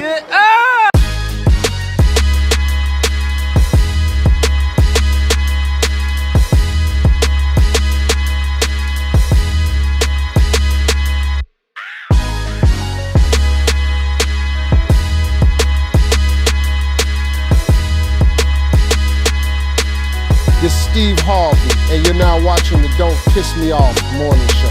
Get up! This is Steve Harvey, and you're now watching the Don't Piss Me Off morning show.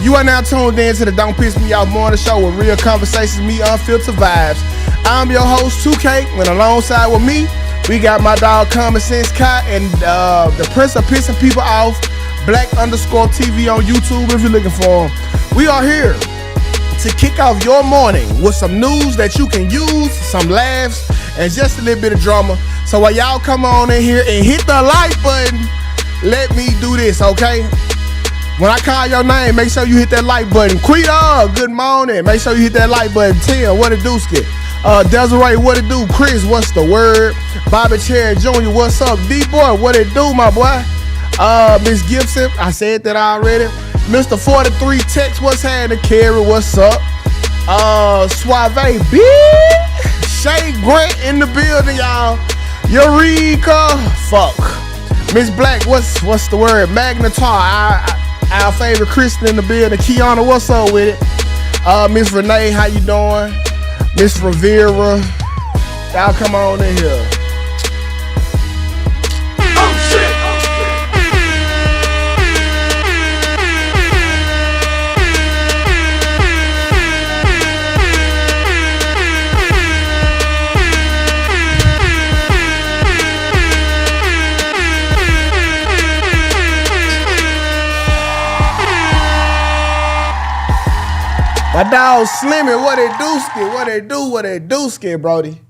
You are now tuned in to the Don't Piss Me Off morning show with real conversations, me unfiltered vibes. I'm your host, Tukay, and alongside with me, we got my dog Common Sense Kai and the Prince of Pissing People Off, Black_TV on YouTube if you're looking for him. We are here to kick off your morning with some news that you can use, some laughs, and just a little bit of drama. So while y'all come on in here and hit the like button, let me do this, okay? When I call your name, make sure you hit that like button. Quita, good morning. Make sure you hit that like button. Tim, what it do, skit? Desiree, what it do? Chris, what's the word? Bobby Cherry Jr., what's up? D-Boy, what it do, my boy? Miss Gibson, I said that already. Mr. 43 Tex, what's happening? Carrie, what's up? Suave, bitch. Shay Grant in the building, y'all. Eureka, fuck. Miss Black, what's the word? Magnetar, our favorite Christian in the building. Kiana, what's up with it? Miss Renee, how you doing? Miss Rivera, y'all come on in here. Oh shit! My dog Slimmy, what it do, skit? What it do, skit, Brody?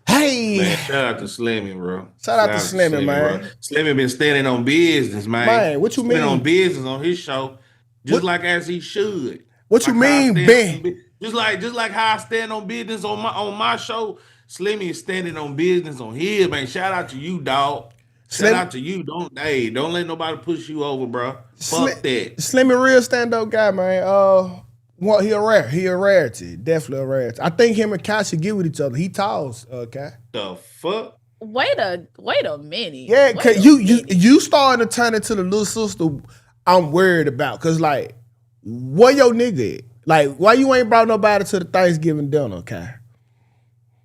Hey. Man, shout out to Slimmy, bro. Shout out to Slimmy, man. Bro. Slimmy been standing on business, man. Man, what you mean? On business on his show, just like as he should. What you mean, Ben? Just like how I stand on business on my show, Slimmy is standing on business on his, man. Shout out to you, dog. Shout out to you. Don't let nobody push you over, bro. Fuck that. Slimmy real stand-up guy, man. Well, he a rarity. Definitely a rarity. I think him and Kai should get with each other. He talls, Kai. The fuck? Wait a minute. Yeah, cause you starting to turn into the little sister I'm worried about. Cause like, where your nigga at? Like, why you ain't brought nobody to the Thanksgiving dinner, Kai?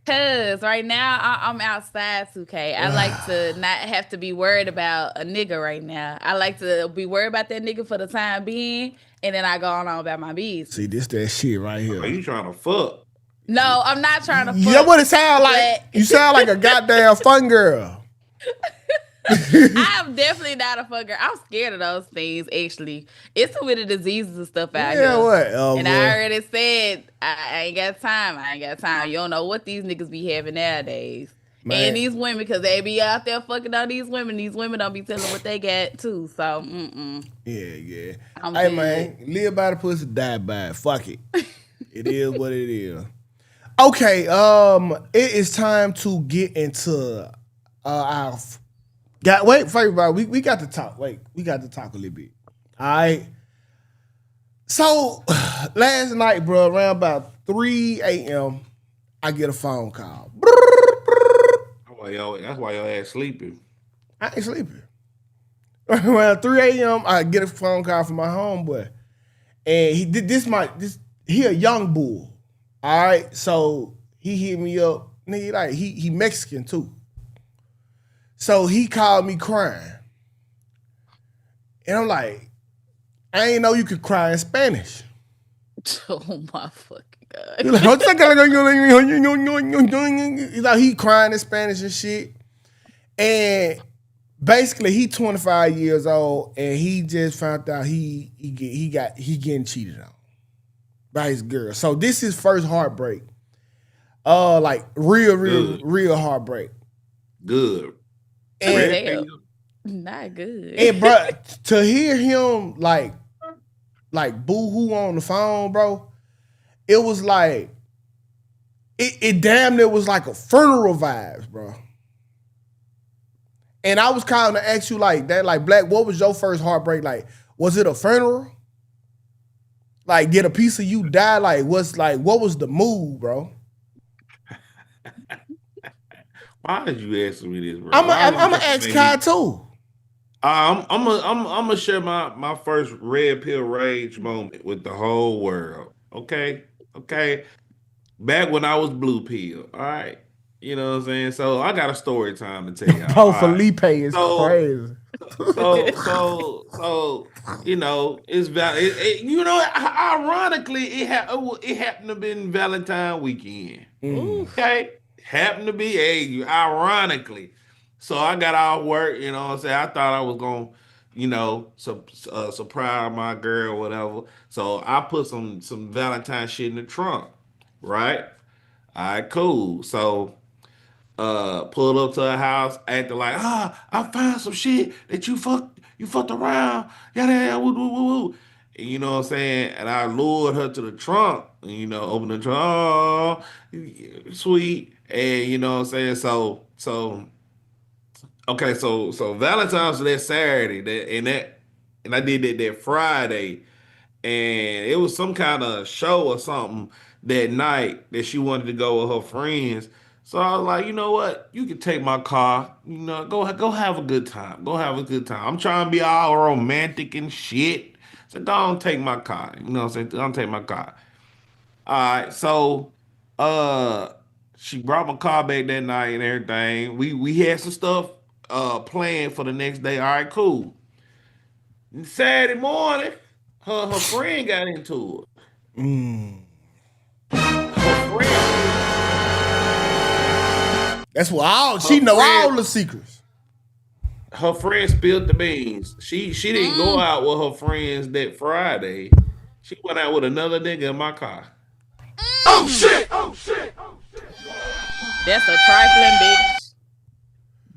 Cause right now I'm outside, 2K. I like to not have to be worried about a nigga right now. I like to be worried about that nigga for the time being, and then I go on about my business. See, this that shit right here. Are you trying to fuck? No, I'm not trying to fuck. Yeah, what it sound like? You sound like a goddamn fun girl. I'm definitely not a fucker. I'm scared of those things, actually. It's with the diseases and stuff out here. Yeah, what? And I already said, I ain't got time. You don't know what these niggas be having nowadays. Man. And these women, because they be out there fucking on these women don't be telling what they got, too. So, Yeah. Hey, man, live by the pussy, die by it. Fuck it. It is what it is. Okay, it is time to get into our... Wait, for everybody, we got to talk. We got to talk a little bit. All right. So last night, bro, around about 3 a.m., I get a phone call. That's why your ass sleeping. I ain't sleeping. Around 3 a.m., I get a phone call from my homeboy, and he a young bull. All right, so he hit me up. Nigga, like he Mexican too. So he called me crying. And I'm like, I ain't know you could cry in Spanish. Oh my fucking God. He's like, he crying in Spanish and shit. And basically he 25 years old and he just found out he getting cheated on by his girl. So this is first heartbreak. Like real heartbreak. Good. And Not good. And bro, to hear him like boo-hoo on the phone, bro, it was like it damn near was like a funeral vibes, bro. And I was calling to ask you like that, like Black, what was your first heartbreak? Like, was it a funeral? Like, did a piece of you die? Like, what was the mood, bro? Why did you ask me this, bro? I'm Why would you gonna try to ask make Kai me? too. I'm gonna share my first red pill rage moment with the whole world. Okay, okay. Back when I was blue pill. All right, you know what I'm saying. So I got a story time to tell y'all. Bro, All right. Felipe is So crazy. you know, it's you know, ironically, it happened to been Valentine weekend. Oof. Okay, happened to be ironically. So I got out of work. You know what I'm saying. I thought I was gonna, you know, surprise my girl, whatever. So I put some Valentine shit in the trunk, right? All right, cool. So pulled up to her house, acting like, I found some shit that you fucked around, yada yada, woo woo woo woo. And you know what I'm saying? And I lured her to the trunk, and, you know, open the trunk, oh, sweet, and you know what I'm saying. So okay, so Valentine's was that Saturday, and I did that Friday, and it was some kind of show or something that night that she wanted to go with her friends. So I was like, you know what? You can take my car. You know, go have a good time. Go have a good time. I'm trying to be all romantic and shit. So don't take my car. You know what I'm saying? Don't take my car. All right. So uh she brought my car back that night and everything. We had some stuff planned for the next day. All right, cool. Saturday morning, her friend got into it. Mm. Her friend, That's what all her she know friend, all the secrets. her friend spilled the beans. She didn't go Mm. out with her friends that Friday. She went out with another nigga in my car. Mm. That's a trifling bitch.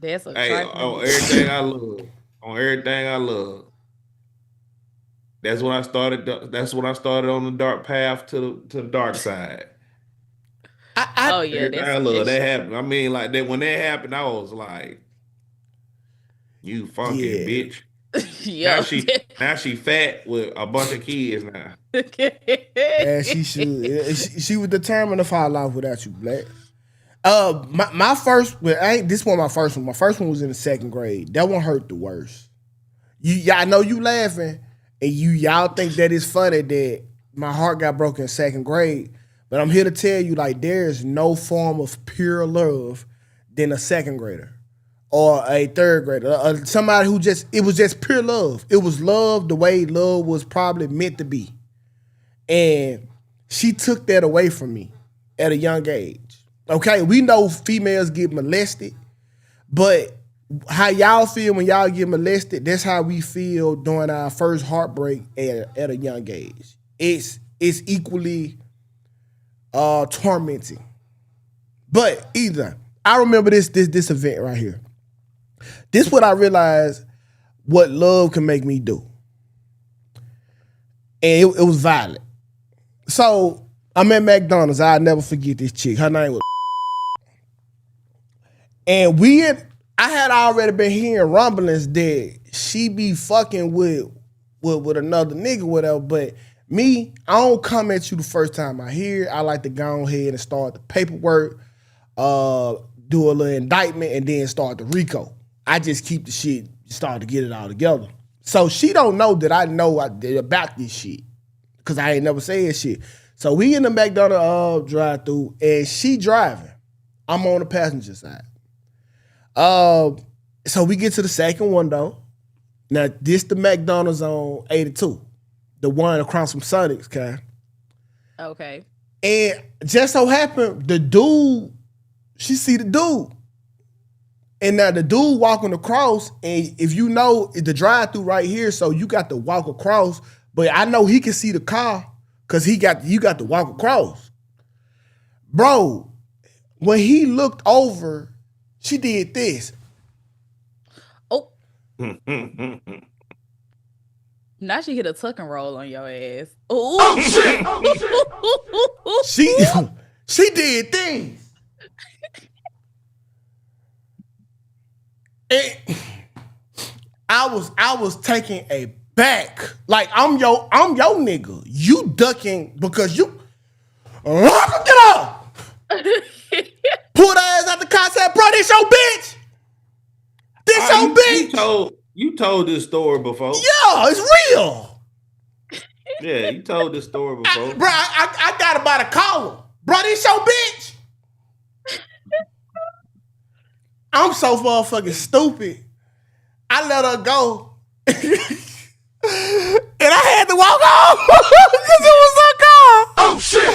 That's a Hey, trifling on bitch. everything I love, on everything I love. That's when I started. That's when I started on the dark path to the dark side. I Oh yeah, Everything that's I love that it's happened. I mean, like that when that happened, I was like, "You funky yeah. bitch." Now yo. she fat with a bunch of kids now. And she should. She was determined to fall off without you, Black. My first, well, I ain't this one. My first one. My first one was in the second grade. That one hurt the worst. Y'all know you laughing, and y'all think that it's funny that my heart got broken in second grade. But I'm here to tell you, like, there is no form of pure love than a second grader or a third grader, somebody who it was just pure love. It was love the way love was probably meant to be. And she took that away from me at a young age. Okay, we know females get molested, but how y'all feel when y'all get molested, that's how we feel during our first heartbreak at a young age. It's equally tormenting. But either I remember this event right here. This what I realized what love can make me do. And it was violent. So I'm at McDonald's. I'll never forget this chick. Her name was and I had already been hearing rumblings that she be fucking with another nigga, whatever. But me, I don't come at you the first time I hear it. I like to go ahead and start the paperwork, do a little indictment, and then start the RICO. I just keep the shit, start to get it all together. So she don't know that I know about this shit. Cause I ain't never said shit. So we in the McDonald's drive-thru and she driving. I'm on the passenger side. So we get to the second one though. Now this the McDonald's on 82, the one across from Sonic's, okay? Okay. And just so happened the dude, she see the dude, and now the dude walking across, and if you know the drive-through right here, so you got to walk across. But I know he can see the car because you got to walk across, bro. When he looked over, she did this. Oh. Now she hit a tuck and roll on your ass. Ooh. Oh shit! she did things. And I was taken aback. Like I'm your nigga. You ducking because you get off. Pull the ass out the car, said, bro, this your bitch. This your bitch. You told this story before. Yeah, it's real. Yeah, you told this story before. Bro, I got about to call her. Bro, this your bitch. I'm so motherfucking stupid. I let her go. And I had to walk home because it was so cold. Oh, shit.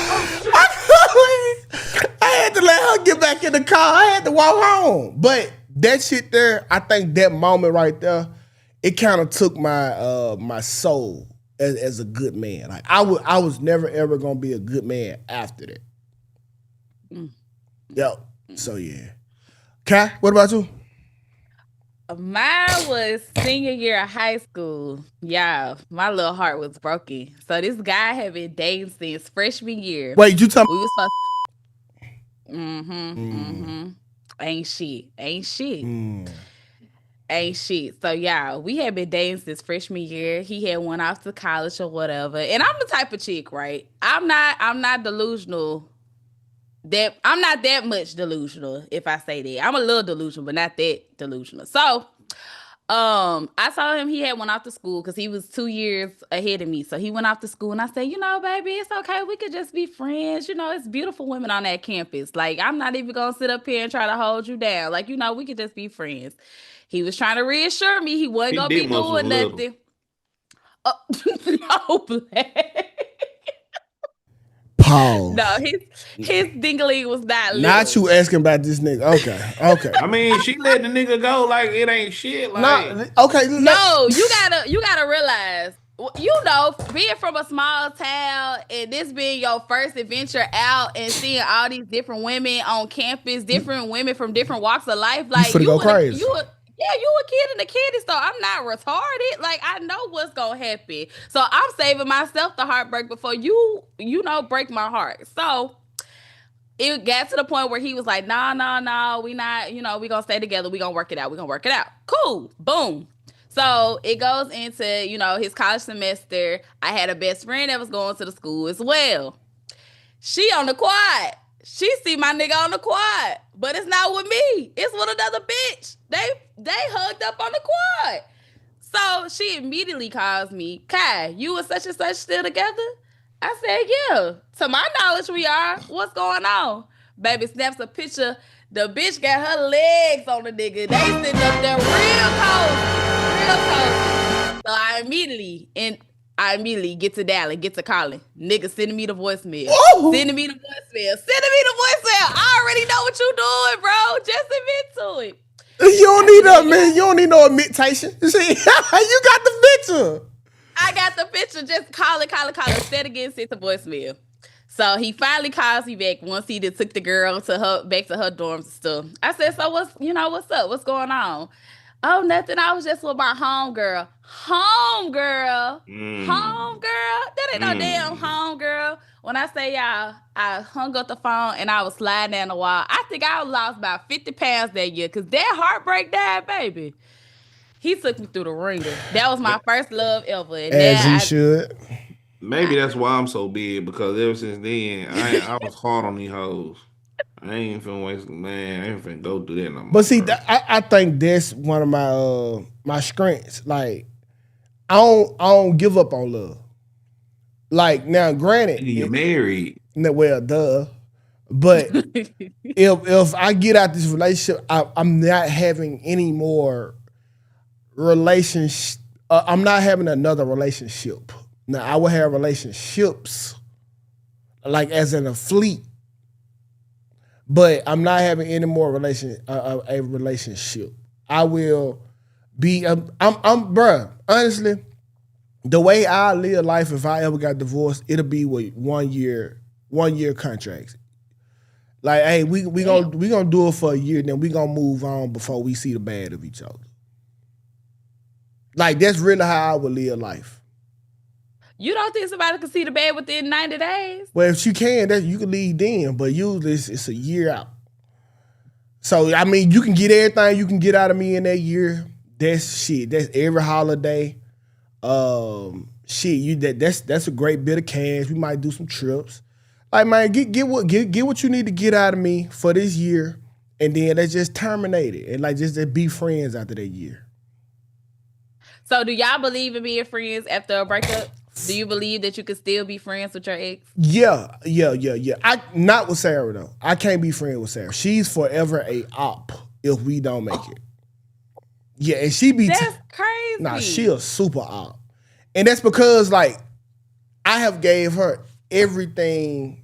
I had to let her get back in the car. I had to walk home. But that shit there, I think that moment right there, it kind of took my my soul as a good man. Like I was never ever gonna be a good man after that. Yep. So yeah. Kai, what about you? Mine was senior year of high school. Yeah, my little heart was broken. So this guy had been dating since freshman year. Wait, you tell me? We was supposed Ain't shit. Ain't shit. So yeah, we had been dating since freshman year. He had went off to college or whatever. And I'm the type of chick, right? I'm not delusional. I'm not that much delusional, if I say that. I'm a little delusional, but not that delusional. So I saw him, he had went off to school because he was 2 years ahead of me. So he went off to school and I said, baby, it's okay. We could just be friends. It's beautiful women on that campus. Like, I'm not even going to sit up here and try to hold you down. Like, we could just be friends. He was trying to reassure me he wasn't going to be doing nothing. No, Black. Pause. No, his dingling was not little. Not you asking about this nigga. Okay. I mean, she let the nigga go like it ain't shit. Like, no, you gotta realize, being from a small town and this being your first adventure out and seeing all these different women on campus, different women from different walks of life, like you go crazy. You a kid in the candy store. I'm not retarded. Like, I know what's gonna happen. So I'm saving myself the heartbreak before you break my heart. So it got to the point where he was like, no, we not, we gonna stay together. We gonna work it out. Cool. Boom. So it goes into, his college semester. I had a best friend that was going to the school as well. She on the quad. She see my nigga on the quad, but it's not with me. It's with another bitch. They hugged up on the quad. So she immediately calls me, Kai, you and such still together? I said, yeah. To my knowledge, we are. What's going on? Baby snaps a picture. The bitch got her legs on the nigga. They sitting up there real close. So I immediately get to dialing, get to calling. Nigga sending me the voicemail. Sending me the voicemail. I already know what you doing, bro. Just admit to it. You don't need no imitation. See, you got the picture. I got the picture. Just call it. Instead of getting sent to voicemail. So he finally calls me back once he did took the girl back to her dorms and stuff. I said, so what's up? What's going on? Oh, nothing. I was just with my homegirl. Homegirl. That ain't no damn homegirl. When I say y'all, I hung up the phone and I was sliding down the wall. I think I lost about 50 pounds that year because that heartbreak died, baby. He took me through the ringer. That was my first love ever. And as he should. Maybe that's why I'm so big, because ever since then, I was hard on these hoes. I ain't finna waste, man. I ain't finna go through that no more. But see, I think that's one of my strengths. Like, I don't give up on love. Like, now, granted, you're married. Well, duh. But if I get out this relationship, I'm not having any more relationship. I'm not having another relationship. Now, I will have relationships, like as in a fleet. But I'm not having any more a relationship. I will be. I'm bruh. Honestly, the way I live life, if I ever got divorced, it'll be with 1 year contracts. Like, hey, we gonna do it for a year, then we gonna move on before we see the bad of each other. Like, that's really how I would live life. You don't think somebody can see the bed within 90 days? Well, if you can, you can leave then, but usually it's a year out. So, I mean, you can get everything you can get out of me in that year. That's shit. That's every holiday. That's a great bit of cash. We might do some trips. Like, man, get what you need to get out of me for this year, and then let's just terminate it and like just be friends after that year. So, do y'all believe in being friends after a breakup? Do you believe that you could still be friends with your ex? Yeah. I not with Sarah though. I can't be friends with Sarah. She's forever a op if we don't make it. Yeah, and she be that's crazy. Nah, she a super op, and that's because like I have gave her everything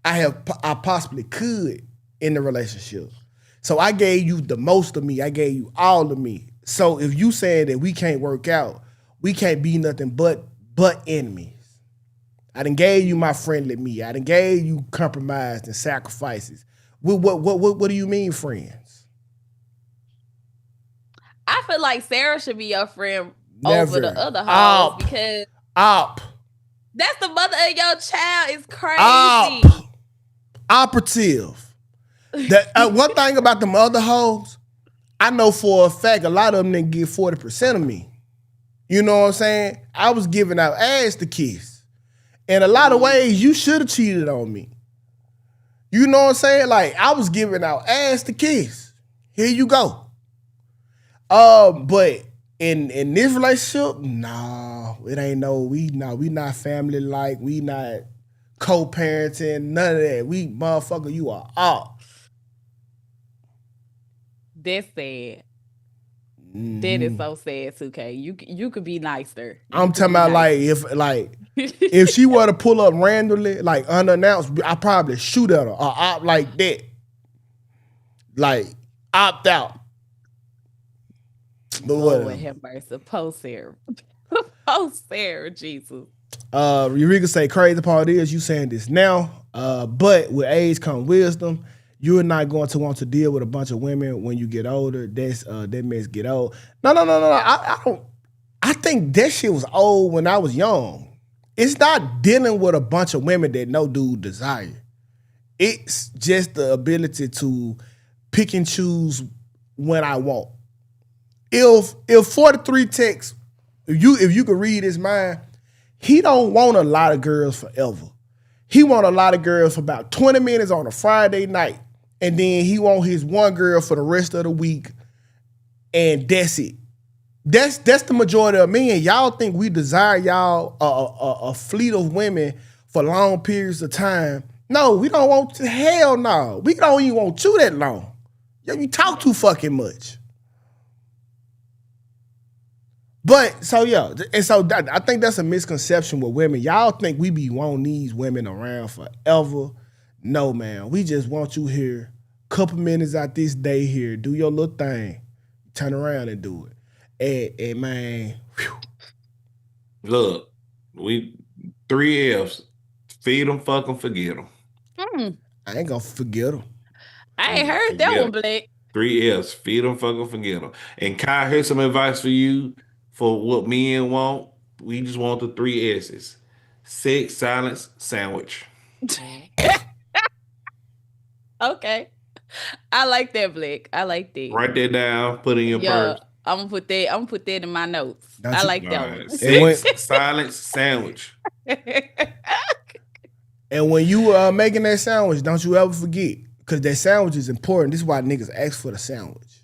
I possibly could in the relationship. So I gave you the most of me. I gave you all of me. So if you saying that we can't work out, we can't be nothing but enemies. I done gave you my friendly me. I done gave you compromised and sacrifices. What do you mean, friends? I feel like Sarah should be your friend Never. over the other hoes because op. That's the mother of your child. It's crazy. Operative. That one thing about them other hoes, I know for a fact a lot of them didn't get 40% of me. You know what I'm saying? I was giving out ass to kiss. In a lot of ways, you should have cheated on me. You know what I'm saying? Like, I was giving out ass to kiss. Here you go. But in this relationship, nah, it ain't we not family like, we not co-parenting, none of that. We motherfucker, you are off. That's sad. That is so sad, Tukay. You could be nicer. I'm talking about if she were to pull up randomly, like unannounced, I probably shoot at her or opt like that. Like opt out. But Lord have mercy. Post Sarah. Post Sarah, Jesus. Eureka say crazy part is you saying this now, but with age comes wisdom. You're not going to want to deal with a bunch of women when you get older. That makes get old. No. I don't. I think that shit was old when I was young. It's not dealing with a bunch of women that no dude desire. It's just the ability to pick and choose when I want. If 43 texts, if you could read his mind, he don't want a lot of girls forever. He want a lot of girls for about 20 minutes on a Friday night. And then he want his one girl for the rest of the week. And that's it. That's the majority of men. Y'all think we desire y'all a fleet of women for long periods of time. No, we don't want to. Hell no. We don't even want you that long. Yo, you talk too fucking much. But, so yeah. And so I think that's a misconception with women. Y'all think we be wanting these women around forever. No, man. We just want you here. Couple minutes out this day here. Do your little thing. Turn around and do it. And man, whew. Look, we 3 F's. Feed them, fuck them, forget them. I ain't gonna forget them. I ain't heard that one, Blake. 3 F's. Feed them, fuck them, forget them. And Kai, here's some advice for you for what men want. We just want the 3 S's. Sex, silence, sandwich. Okay. I like that, Blake. I like that. Write that down. Put it in your purse. I'm gonna put that in my notes. I like that one. Sex, silence, sandwich. And when you making that sandwich, don't you ever forget, because that sandwich is important. This is why niggas ask for the sandwich.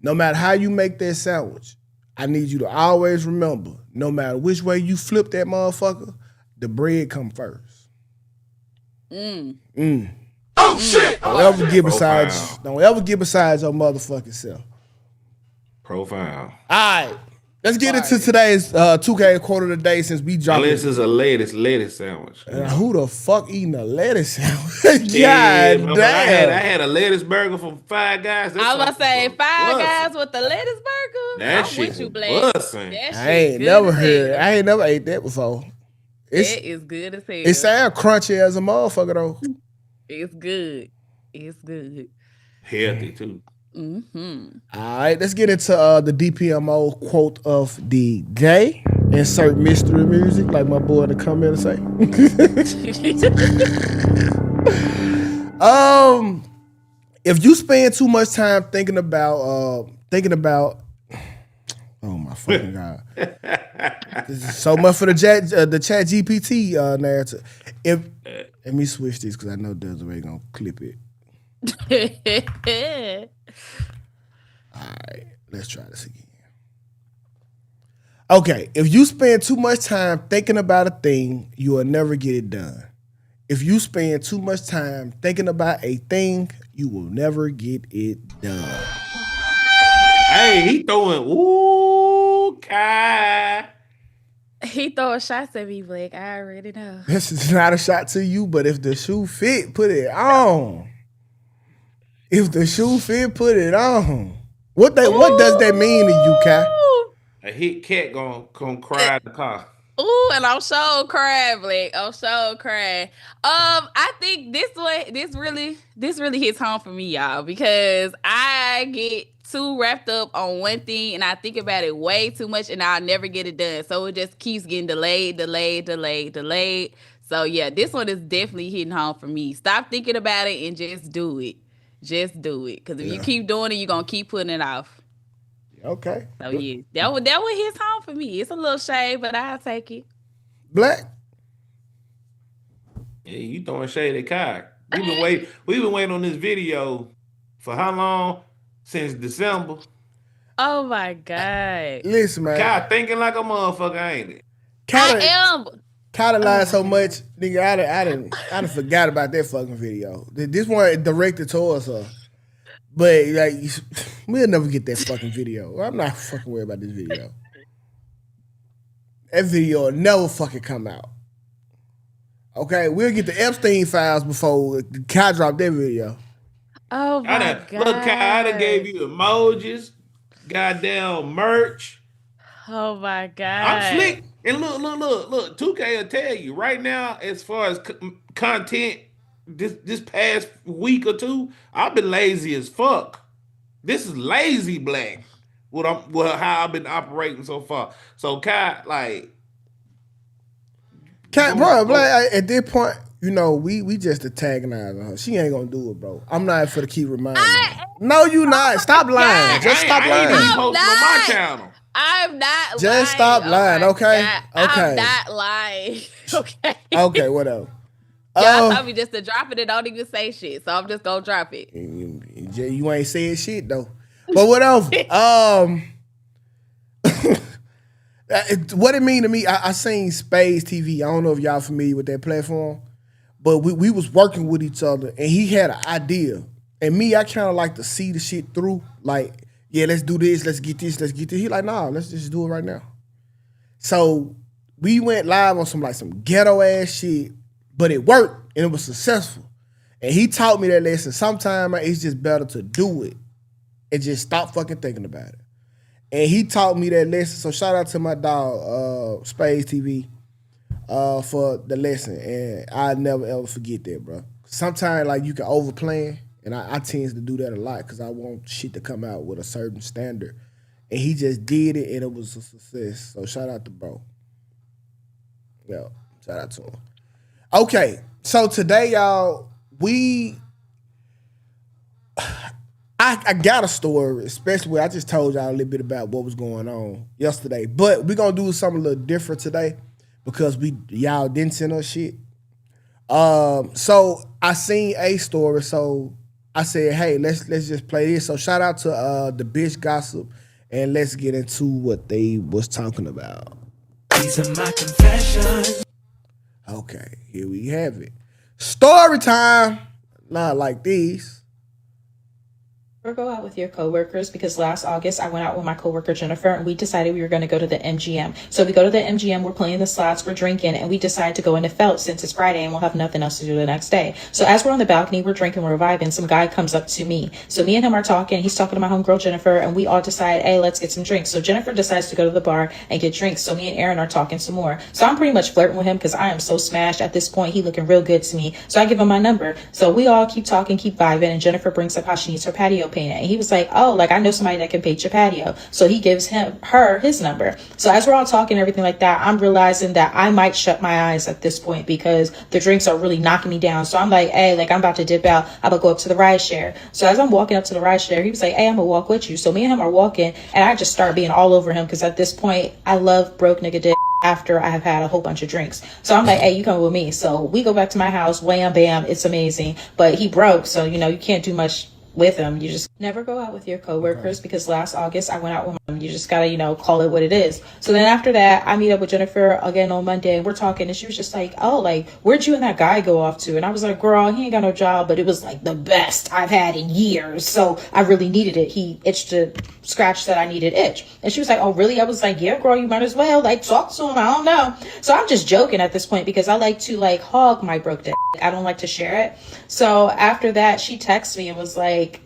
No matter how you make that sandwich, I need you to always remember, no matter which way you flip that motherfucker, the bread come first. Oh shit! Don't ever get besides your motherfucking self. Profound. All right. Let's get into today's 2K quote of the day since we dropped this is a lettuce sandwich. Who the fuck eating a lettuce sandwich? Yeah, God damn. I damn. had a lettuce burger from Five Guys. I was gonna say Five Guys with the lettuce burger. That I'm shit with you, Blake. I ain't never ate that before. It is good as hell. It sound crunchy as a motherfucker though. It's good. It's good. Healthy too. Mm-hmm. All right, let's get into the DPMO quote of the day. Insert mystery music, like my boy in the comment say. If you spend too much time thinking about, oh my fucking god, this is so much for the chat GPT narrative. Let me switch this because I know Desiree gonna clip it. All right, let's try this again. Okay, if you spend too much time thinking about a thing, you will never get it done. If you spend too much time thinking about a thing, you will never get it done. Hey, he throwing Kai. He throwing shots at me, Blake. I already know. This is not a shot to you, but if the shoe fit, put it on. If the shoe fit, put it on. What does that mean to you, Kai? A hit cat gonna cry in the car. Ooh, and I'm so crying, Blake. I'm so crying. I think this really hits home for me, y'all, because I get too wrapped up on one thing and I think about it way too much and I'll never get it done. So it just keeps getting delayed. So yeah, this one is definitely hitting home for me. Stop thinking about it and just do it. Just do it. Because if you keep doing it, you're gonna keep putting it off. Okay. So yeah, that one hits home for me. It's a little shade, but I'll take it. Black. Yeah, you throwing shade at Kai. We've been waiting on this video for how long? Since December. Oh my God. Listen, man. Kai thinking like a motherfucker, ain't it? I am. Kinda lied so much, nigga. I done forgot about that fucking video. This one directed towards her. But like, we'll never get that fucking video. I'm not fucking worried about this video. That video will never fucking come out. Okay, we'll get the Epstein files before Kai dropped that video. Oh my God. Look, Kai, I done gave you emojis, goddamn merch. Oh my God. I'm slick. And look, Tukay will tell you right now, as far as content, this past week or two, I've been lazy as fuck. This is lazy Black. How I've been operating so far. So Kai, like, bro, Black, at this point, you know, we just antagonizing her. She ain't gonna do it, bro. I'm not for to keep reminding her. No, you not. Stop lying. Just stop lying. I ain't even posting on my channel. I'm not lying. Just stop lying, okay? God. Okay. I'm not lying. Okay. Okay, whatever. Y'all told me just to drop it and don't even say shit, so I'm just gonna drop it. You ain't saying shit though. But whatever. What it mean to me, I seen Spades TV. I don't know if y'all familiar with that platform, but we was working with each other and he had an idea. And me, I kind of like to see the shit through. Like, yeah, let's do this, let's get this. He like, nah, let's just do it right now. So we went live on some ghetto ass shit, but it worked and it was successful. And he taught me that lesson. Sometimes it's just better to do it and just stop fucking thinking about it. And he taught me that lesson. So shout out to my dog, Spades TV, for the lesson. And I'll never ever forget that, bro. Sometimes you can overplan. And I tend to do that a lot because I want shit to come out with a certain standard. And he just did it and it was a success. So shout out to bro. Yeah, shout out to him. Okay, so today, y'all, I got a story, especially I just told y'all a little bit about what was going on yesterday. But we're going to do something a little different today because y'all didn't send us shit. So I seen a story, so I said, hey, let's just play this. So shout out to the bitch gossip, and let's get into what they was talking about. These are my confessions. Okay, here we have it. Story time. Not like these. Or go out with your coworkers, because last August I went out with my coworker Jennifer and we decided we were going to go to the MGM. So we go to the MGM, we're playing the slots, we're drinking, and we decide to go into Felt since it's Friday and we'll have nothing else to do the next day. So as we're on the balcony, we're drinking, we're vibing, some guy comes up to me. So me and him are talking, he's talking to my homegirl Jennifer, and we all decide, hey, let's get some drinks. So Jennifer decides to go to the bar and get drinks. So me and Aaron are talking some more. So I'm pretty much flirting with him because I am so smashed at this point. He looking real good to me. So I give him my number. So we all keep talking, keep vibing, and Jennifer brings up how she needs her patio painted. And he was like, oh, like I know somebody that can paint your patio. So he gives her his number. So as we're all talking and everything like that, I'm realizing that I might shut my eyes at this point because the drinks are really knocking me down. So I'm like, hey, like I'm about to dip out. I'm gonna go up to the ride share. So as I'm walking up to the ride share, he was like, hey, I'm gonna walk with you. So me and him are walking, and I just start being all over him because at this point I love broke nigga dick after I have had a whole bunch of drinks. So I'm like, hey, you come with me. So we go back to my house, wham bam, it's amazing. But he broke, so you can't do much with him. You just never go out with your coworkers because last August I went out with him. You just gotta, call it what it is. So then after that, I meet up with Jennifer again on Monday, and we're talking, and she was just like, oh, like, where'd you and that guy go off to? And I was like, girl, he ain't got no job, but it was like the best I've had in years. So I really needed it. He itched a scratch that I needed itch. And she was like, oh, really? I was like, yeah, girl, you might as well like talk to him. I don't know. So I'm just joking at this point because I like to like hog my broke dick. I don't like to share it. So after that, she texts me and was like,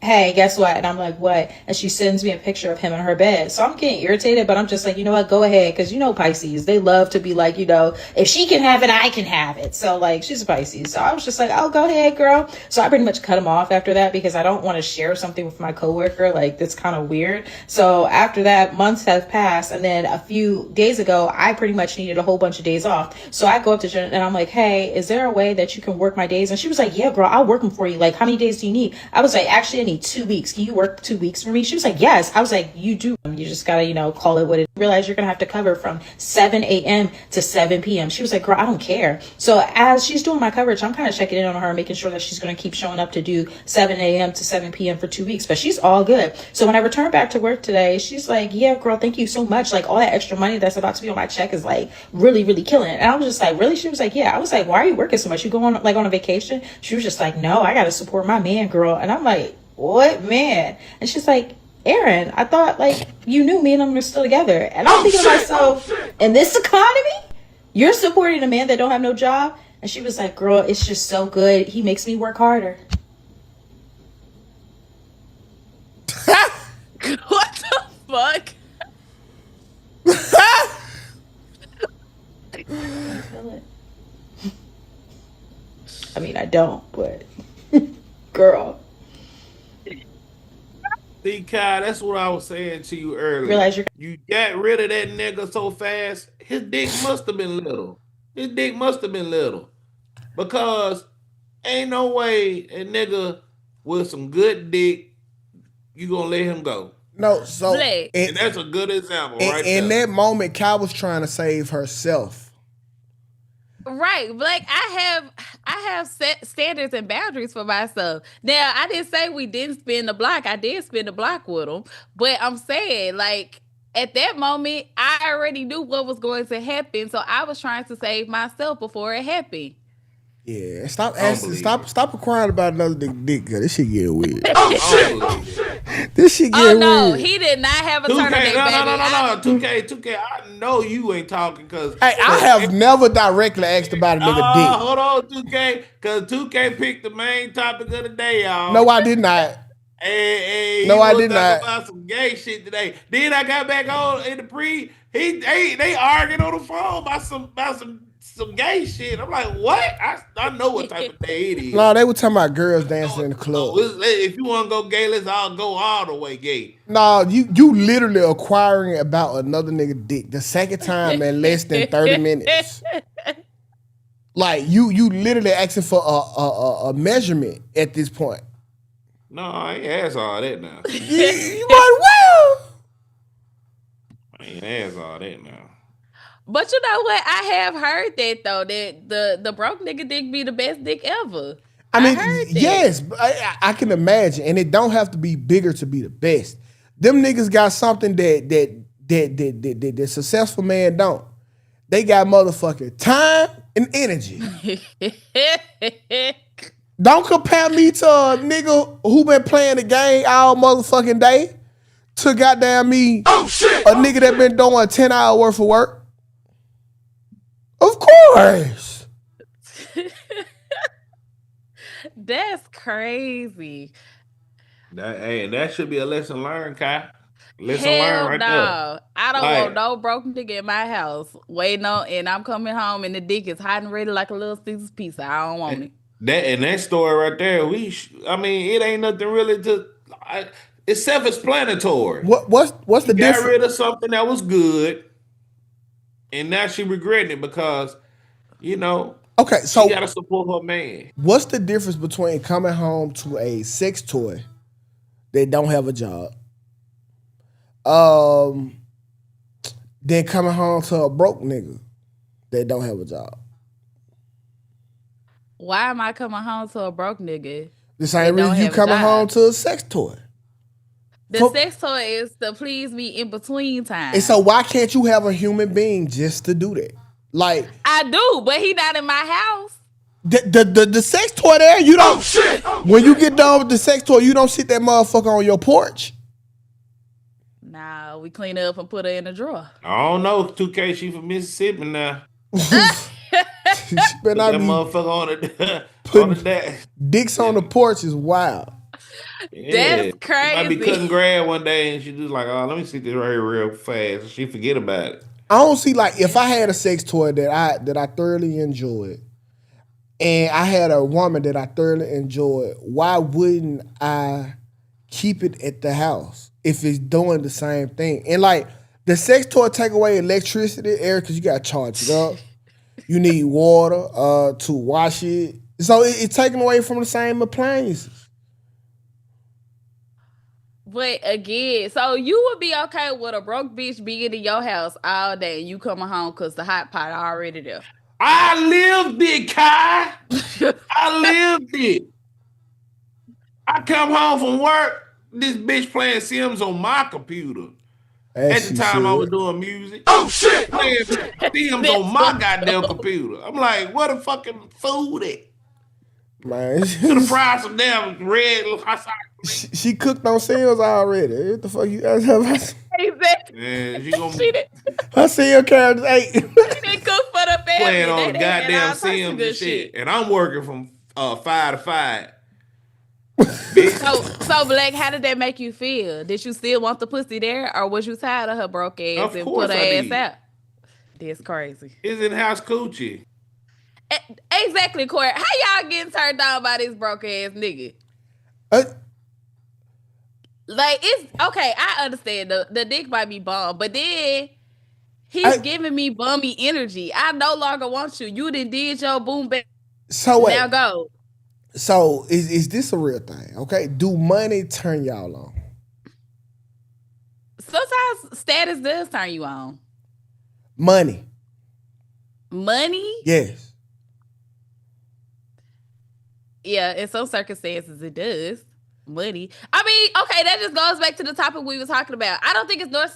hey, guess what? And I'm like, what? And she sends me a picture of him in her bed. So I'm getting irritated, but I'm just like, you know what? Go ahead. Because Pisces, they love to be like, if she can have it, I can have it. So like, she's a Pisces. So I was just like, oh, go ahead, girl. So I pretty much cut him off after that because I don't want to share something with my coworker. Like, that's kind of weird. So after that, months have passed. And then a few days ago, I pretty much needed a whole bunch of days off. So I go up to Jen and I'm like, hey, is there a way that you can work my days? And she was like, yeah, girl, I'll work them for you. Like, how many days do you need? I was like, actually, I need 2 weeks. Can you work 2 weeks for me? She was like, yes. I was like, you do. You just gotta, call it what it is. Realize you're gonna have to cover from 7 a.m. to 7 p.m. She was like, girl, I don't care. So as she's doing my coverage, I'm kind of checking in on her, making sure that she's gonna keep showing up to do 7 a.m. to 7 p.m. for 2 weeks. But she's all good. So when I return back to work today, she's like, yeah, girl, thank you so much. Like all that extra money that's about to be on my check is like really, really killing it. And I was just like, really? She was like, yeah. I was like, why are you working so much? You go on like on a vacation? She was just like, no, I gotta support my man, girl. And I'm like, what man? And she's like, Aaron, I thought like you knew me and him were still together. And I'm thinking to myself, in this economy, you're supporting a man that don't have no job? And she was like, girl, it's just so good. He makes me work harder. What the fuck? I mean, I don't, but girl. See, Kai, that's what I was saying to you earlier. Realize you got rid of that nigga so fast, his dick must have been little. His dick must have been little. Because ain't no way a nigga with some good dick, you gonna let him go. No, so and that's a good example, right? In that moment, Kai was trying to save herself. Right, like I have set standards and boundaries for myself. Now, I didn't say we didn't spin the block. I did spin the block with him, but I'm saying like at that moment, I already knew what was going to happen, so I was trying to save myself before it happened. Yeah, stop crying about another dick. This shit get weird. This shit get weird. Oh no, he did not have a turn on that baby. No. 2K. I know you ain't talking because I have never directly asked about a nigga dick. Hold on, 2K, because 2K picked the main topic of the day, y'all. No, I did not. Hey, no, I did not. About some gay shit today. Then I got back on in the pre. They arguing on the phone about some gay shit. I'm like, what? I know what type of day it is. No, they were talking about girls dancing in the club. If you want to go gay, let's all go all the way gay. No, you literally acquiring about another nigga dick the second time in less than 30 minutes. Like you literally asking for a measurement at this point. No, I ain't ask all that now. you might well. I ain't ask all that now. But you know what? I have heard that though, that the broke nigga dick be the best dick ever. I mean, yes, I can imagine, and it don't have to be bigger to be the best. Them niggas got something that successful man don't. They got motherfucking time and energy. Don't compare me to a nigga who been playing the game all motherfucking day to goddamn me, a nigga that been doing 10-hour worth of work. Of course. That's crazy. That should be a lesson learned, Kai. Lesson Hell learned right no. I don't want no broke nigga in my house waiting on, and I'm coming home and the dick is hot and ready like a little Caesar's pizza. I don't want it. That story right there, it ain't nothing really to It's self-explanatory. What's the Got difference? rid of something that was good, and now she regretting it because Okay, she got so to support her man. what's the difference between coming home to a sex toy that don't have a job, um, then coming home to a broke nigga that don't have a job? Why am I coming home to a broke nigga The that same don't reason you have a coming home job? to a sex toy. The sex toy is to please me in between time. And so why can't you have a human being just to do that? Like I do, but he not in my house. the sex toy there, you don't. Oh, shit. When you get done with the sex toy, you don't sit that motherfucker on your porch. Nah, we clean her up and put her in a drawer. I don't know. 2K, she from Mississippi now. She better Put not that be motherfucker on the deck. dicks on the porch is wild. Yeah. That's crazy. She might be cutting grass one day and she just like, oh, let me see this right here real fast. She forget about it. I don't see, like, if I had a sex toy that I thoroughly enjoyed, and I had a woman that I thoroughly enjoyed, why wouldn't I keep it at the house if it's doing the same thing? And like the sex toy take away electricity, Eric, because you got to charge it up. You need water to wash it, so it's taken away from the same appliances. But again, so you would be okay with a broke bitch being in your house all day and you coming home because the hot pot already there. I lived it, Kai. I lived it. I come home from work, this bitch playing Sims on my computer. At the time I was doing music. Oh shit! Playing Sims on my goddamn computer. I'm like, what a fucking food at? Man, Should have fried some damn red hot sauce. She cooked on Sims already. What the fuck you guys have? Man, her Sim characters ate. She didn't cook for the family. Playing on They goddamn Sims and shit. And I'm working from 5 to 5. So Black, how did that make you feel? Did you still want the pussy there, or was you tired of her broke ass and put her ass out? That's crazy. It's in-house coochie. Exactly, Corey. How y'all getting turned on by this broke ass nigga? Like, it's okay. I understand the dick might be bum, but then he's giving me bummy energy. I no longer want you. You done did your boom back. So wait. Now go. So is this a real thing? Okay, do money turn y'all on? Sometimes status does turn you on. Money. Yes. Yeah, in some circumstances it does. Money. I mean, okay, that just goes back to the topic we were talking about. I don't think it's not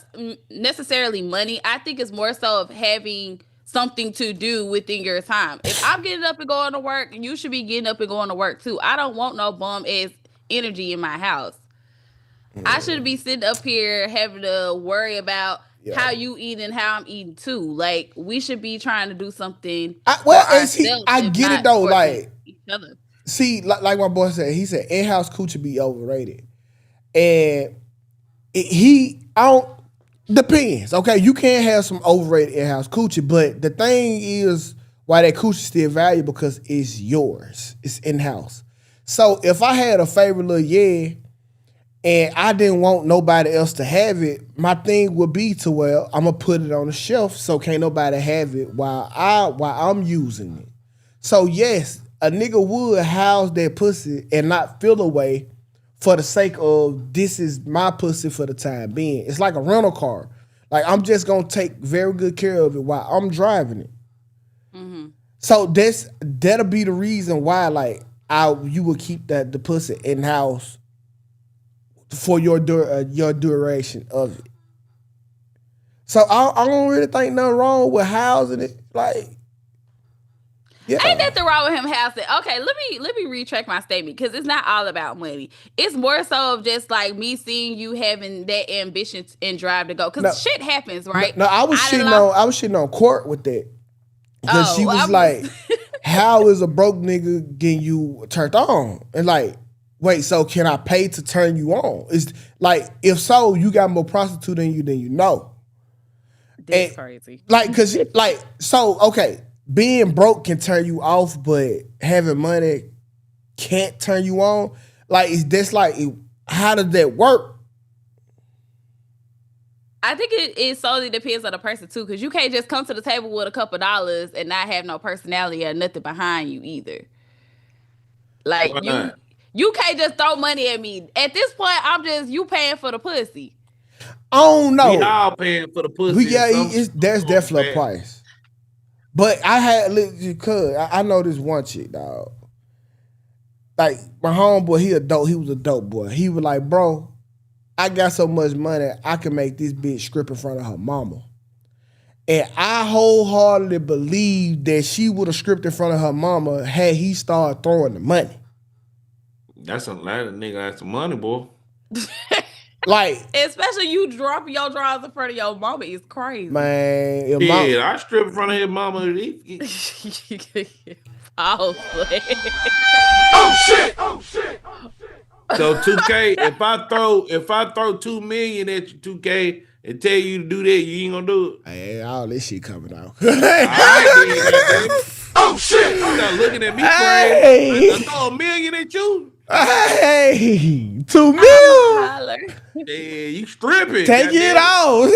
necessarily money. I think it's more so of having something to do within your time. If I'm getting up and going to work, you should be getting up and going to work too. I don't want no bum ass energy in my house. I shouldn't be sitting up here having to worry about how you eat and how I'm eating too. Like, we should be trying to do something. I get it though. Like, each other. See, like my boy said, he said in-house coochie be overrated, and depends. Okay, you can have some overrated in-house coochie, but the thing is, why that coochie still valuable because it's yours, it's in-house. So if I had a favorite little and I didn't want nobody else to have it, my thing would be to I'm gonna put it on the shelf so can't nobody have it while I'm using it. So yes, a nigga would house that pussy and not feel away for the sake of this is my pussy for the time being. It's like a rental car. Like, I'm just gonna take very good care of it while I'm driving it. Mm-hmm. So that'll be the reason why, like, you would keep the pussy in house for your duration of it. So I don't really think nothing wrong with housing it. Like, yeah. Ain't nothing wrong with him housing. Okay, let me retract my statement because it's not all about money. It's more so of just like me seeing you having that ambition and drive to go. Because shit happens, right? No, I was shitting on Court with that. Because she was like, how is a broke nigga getting you turned on? And like, wait, so can I pay to turn you on? It's like, if so, you got more prostitute than you know. That's crazy. Like, cause like, so okay, being broke can turn you off, but having money can't turn you on. Like, that's like how does that work? I think it solely depends on the person too, because you can't just come to the table with a couple dollars and not have no personality or nothing behind you either. Like you can't just throw money at me. At this point, I'm just you paying for the pussy. Oh no, we all paying for the pussy. There's definitely a price. But I had because I know this one chick, dog. Like my homeboy, he was a dope boy. He was like, bro, I got so much money, I can make this bitch strip in front of her mama. And I wholeheartedly believe that she would have stripped in front of her mama had he started throwing the money. That's a lot of nigga got some money, boy. Like, especially you dropping your drawers in front of your mama is crazy. Man, I strip in front of his mama. Oh shit! So 2K, if I throw 2 million at you, 2K, and tell you to do that, you ain't gonna do it. Hey, all this shit coming out. Oh shit! You not looking at me crazy. I throw $1 million at you. Hey, 2 million. Yeah, you stripping. Take it out.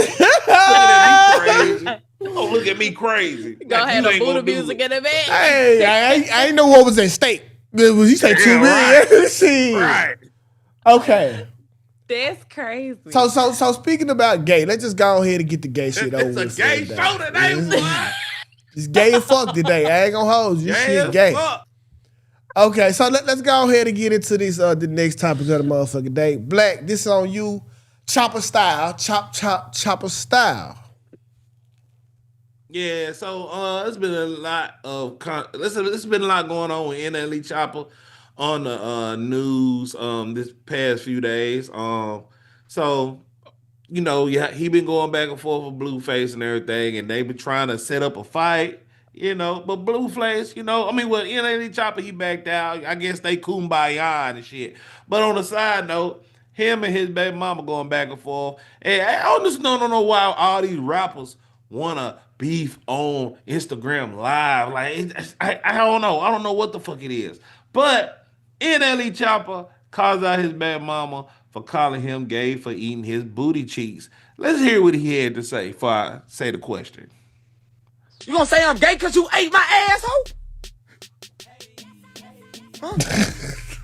Don't look at me crazy. Go ahead and put the music in the bed. Hey, I ain't know what was at stake. You say 2 million. Right. Okay. That's crazy. So speaking about gay, let's just go ahead and get the gay shit over with. It's a gay show today, boy. It's gay as fuck today. I ain't gonna hold you. This shit gay. Fuck. Okay, so let's go ahead and get into this the next topic of the motherfucking day. Black, this is on you. Chopper style. Chopper style. Yeah, so it's been a lot of it's been a lot going on with NLE Choppa on the news this past few days. So you know, he been going back and forth with Blueface and everything, and they been trying to set up a fight, you know. But Blueface, you know, NLE Choppa, he backed out. I guess they kumbaya and shit. But on the side note, him and his baby mama going back and forth. And I don't know why all these rappers wanna beef on Instagram Live. Like, I don't know. I don't know what the fuck it is. But NLE Choppa calls out his bad mama for calling him gay for eating his booty cheeks. Let's hear what he had to say before I say the question. You gonna say I'm gay because you ate my asshole? Huh?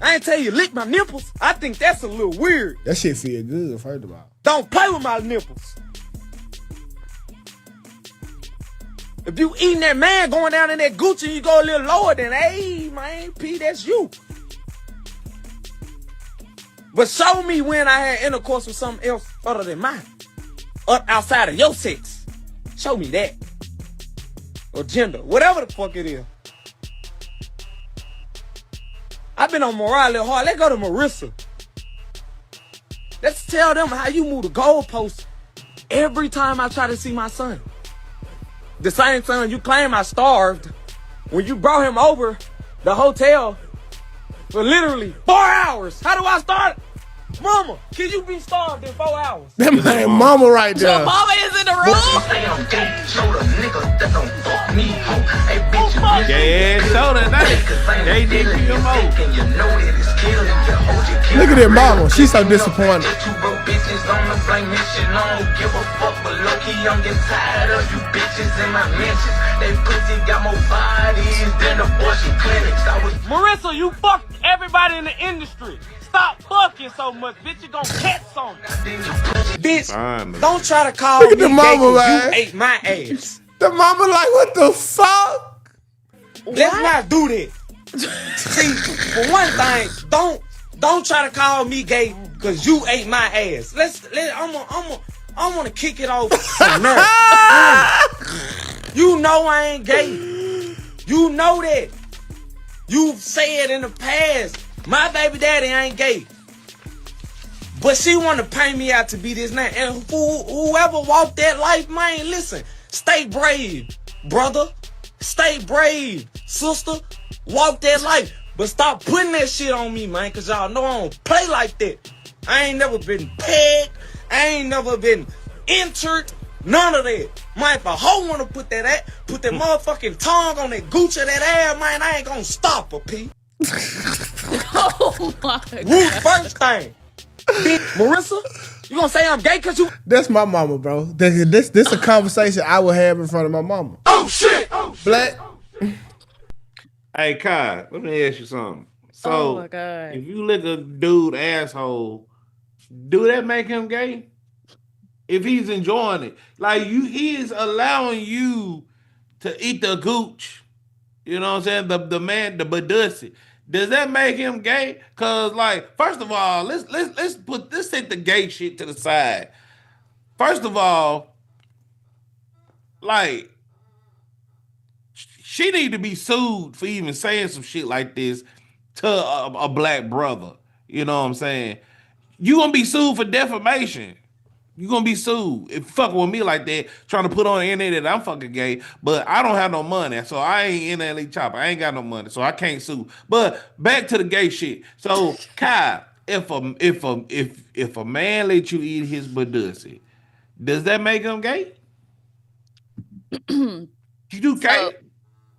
I ain't tell you lick my nipples. I think that's a little weird. That shit feel good, first of all. Don't play with my nipples. If you eating that man going down in that Gucci, you go a little lower, then hey, man, P, that's you. But show me when I had intercourse with something else other than mine. Outside of your sex. Show me that. Or gender. Whatever the fuck it is. I've been on Mariah a little hard. Let's go to Marissa. Let's tell them how you move the goalpost every time I try to see my son. The same son you claim I starved when you brought him over the hotel for literally 4 hours. How do I start? Mama, can you be starved in 4 hours? That man mama right there. Your mama is in the room. Yeah, soda night. DPMO. Look at that mama. She's so disappointed. Marissa, you fucked everybody in the industry. Stop fucking so much, bitch. You gonna catch something. Bitch, don't try to call me the mama, man. You ate my ass. The mama like, what the fuck? Let's not do that. See, for one thing, don't try to call me gay because you ate my ass. I'm gonna kick it off from there. You know I ain't gay. You know that. You've said in the past, my baby daddy ain't gay. But she want to paint me out to be this name. And whoever walked that life, man, listen, stay brave, brother. Stay brave, sister. Walk that life. But stop putting that shit on me, man, because y'all know I don't play like that. I ain't never been pegged. I ain't never been entered. None of that. Man, if a hoe want to put that motherfucking tongue on that Gucci, that ass, man, I ain't gonna stop her, P. Oh my God. Root first thing. Bitch, Marissa, you gonna say I'm gay because you? That's my mama, bro. This a conversation I would have in front of my mama. Oh shit! Black. Hey, Kai, let me ask you something. Oh my So, God. if you lick a dude asshole, do that make him gay? If he's enjoying it, like he is allowing you to eat the gooch. You know what I'm saying? The man, the badussy. Does that make him gay? Cause like, first of all, let's take the gay shit to the side. First of all, like she need to be sued for even saying some shit like this to a black brother. You know what I'm saying? You gonna be sued for defamation. You gonna be sued if fucking with me like that, trying to put on the internet that I'm fucking gay, but I don't have no money, so I ain't NLE Choppa. I ain't got no money, so I can't sue. But back to the gay shit. So, Kai, if a man let you eat his badussy, does that make him gay? You do gay?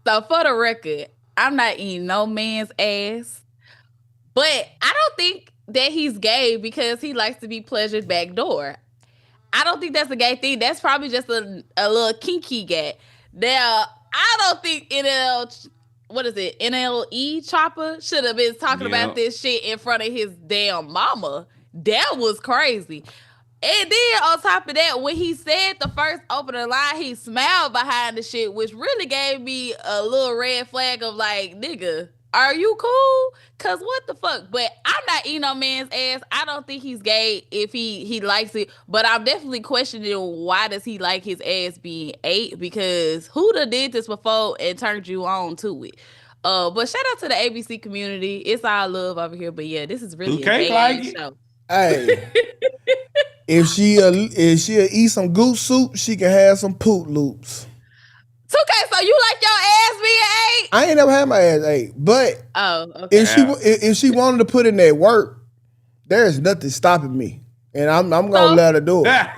So for the record, I'm not eating no man's ass, but I don't think that he's gay because he likes to be pleasured backdoor. I don't think that's a gay thing. That's probably just a little kinky gay. Now, I don't think NLE Choppa should have been talking about this shit in front of his damn mama. That was crazy. And then on top of that, when he said the first opening line, he smiled behind the shit, which really gave me a little red flag of like, nigga, are you cool? Cause what the fuck? But I'm not eating no man's ass. I don't think he's gay if he likes it. But I'm definitely questioning why does he like his ass being ate? Because who done did this before and turned you on to it? But shout out to the ABC community. It's all love over here. But yeah, this is really a gay like it? show. Hey, if she'll eat some goose soup, she can have some poop loops. Tukay, so you like your ass being ate? I ain't never had my ass ate, but okay. if she wanted to put in that work, there's nothing stopping me, and I'm gonna let her do it.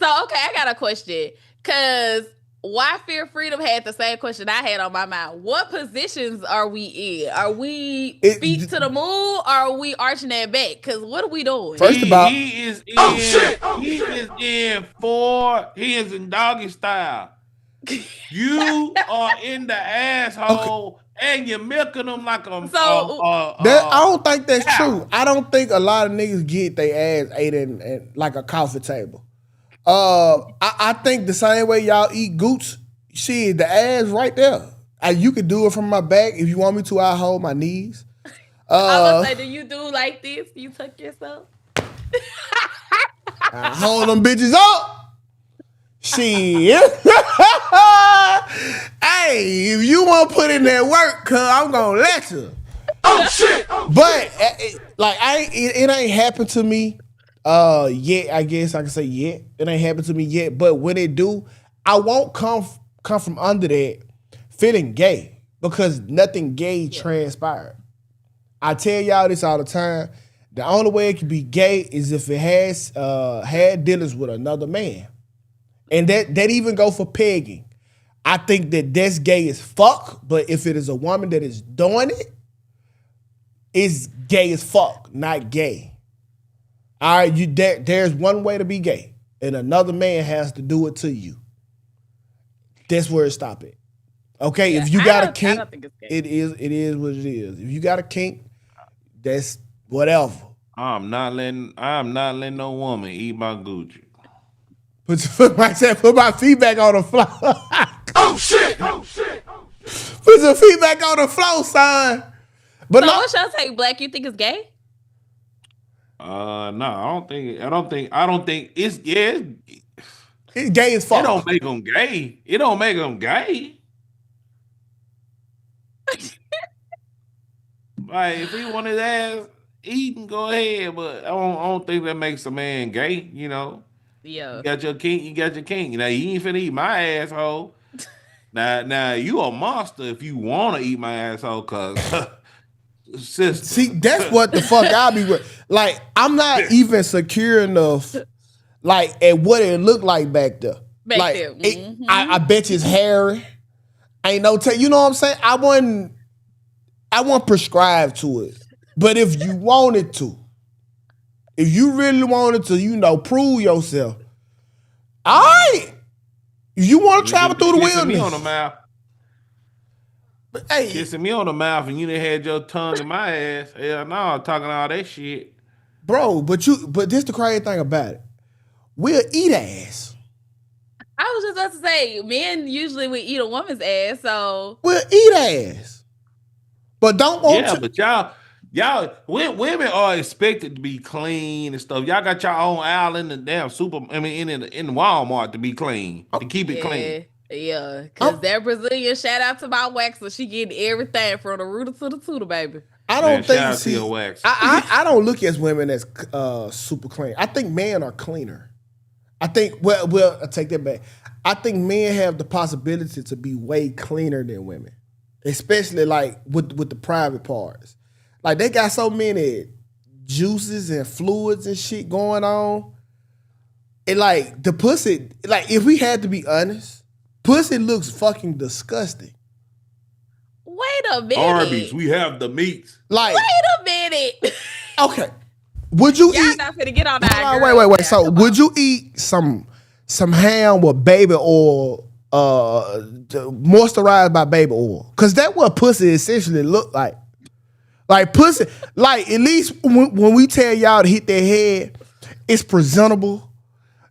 So okay, I got a question. Cause Why Fear Freedom had the same question I had on my mind. What positions are we in? Are we feet to the moon or are we arching that back? Cause what are we doing? First of all, he is in doggy style. You are in the asshole and you're milking them like a. I don't think that's true. I don't think a lot of niggas get their ass ate in like a coffee table. I think the same way y'all eat gooch, shit, the ass right there. You could do it from my back. If you want me to, I'll hold my knees. I was say, do you do like this? You tuck yourself? I hold them bitches up. Shit. Hey, if you want to put in that work, cuz I'm going to let you. Oh shit! But, it ain't happened to me yet, I guess I can say yet. It ain't happened to me yet. But when it do, I won't come from under that feeling gay because nothing gay transpired. I tell y'all this all the time. The only way it can be gay is if it has had dealings with another man. And that even go for pegging. I think that's gay as fuck, but if it is a woman that is doing it, it's gay as fuck, not gay. All right, there's one way to be gay, and another man has to do it to you. That's where it stop it. Okay, if you got a kink, it is what it is. If you got a kink, that's whatever. I'm not letting no woman eat my Gucci. Put my feedback on the floor. Oh shit! Put some feedback on the floor, son. But so what's your take, Black? You think it's gay? No, I don't think it's it's gay as fuck. It don't make them gay. It don't make them gay. Like if he want his ass eating, go ahead. But I don't think that makes a man gay. You know. Yeah. You got your king. Now you ain't finna eat my asshole. now you a monster if you want to eat my asshole, cause sister. See, that's what the fuck I be with. Like, I'm not even secure enough, like, at what it looked like back there. I bet you it's hairy. Ain't no you know what I'm saying? I wasn't prescribed to it. But if you wanted to, If you really wanted to, prove yourself, all right. You want to travel through the Kissing me wilderness. on the mouth. But, hey, Kissing me on the mouth and you done had your tongue in my ass. Hell no, talking all that shit. bro, but this the crazy thing about it. We'll eat ass. I was just about to say, men usually would eat a woman's ass, so We'll eat ass. But don't want Yeah, to. but women are expected to be clean and stuff. Y'all got your own aisle in the damn in Walmart to be clean, to keep it clean. yeah. Because that Brazilian, shout out to my waxer, she getting everything from the rooter to the tutor, baby. I don't Man, think shout out to your wax. I don't look at women as super clean. I think men are cleaner. I think well I take that back. I think men have the possibility to be way cleaner than women, especially like with the private parts. Like they got so many juices and fluids and shit going on. And like the pussy, like if we had to be honest, pussy looks fucking disgusting. Wait a minute. Arby's, we have the meats. Like Wait a minute. okay, would you Y'all eat? not finna get on that. Hold on, wait. So would you eat some ham with baby oil, moisturized by baby oil? Cause that's what pussy essentially look like. Like pussy, like at least when we tell y'all to hit their head, it's presentable.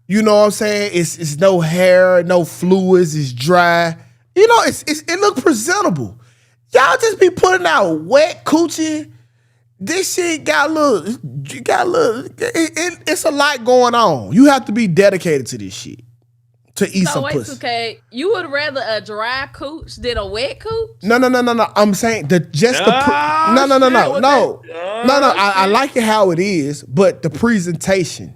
You know what I'm saying? It's no hair, no fluids, it's dry. You know, it look presentable. Y'all just be putting out wet coochie. This shit got a little, it's a lot going on. You have to be dedicated to this shit to eat some pussy. Okay, you would rather a dry cooch than a wet cooch? No. I'm saying no. I like it how it is, but the presentation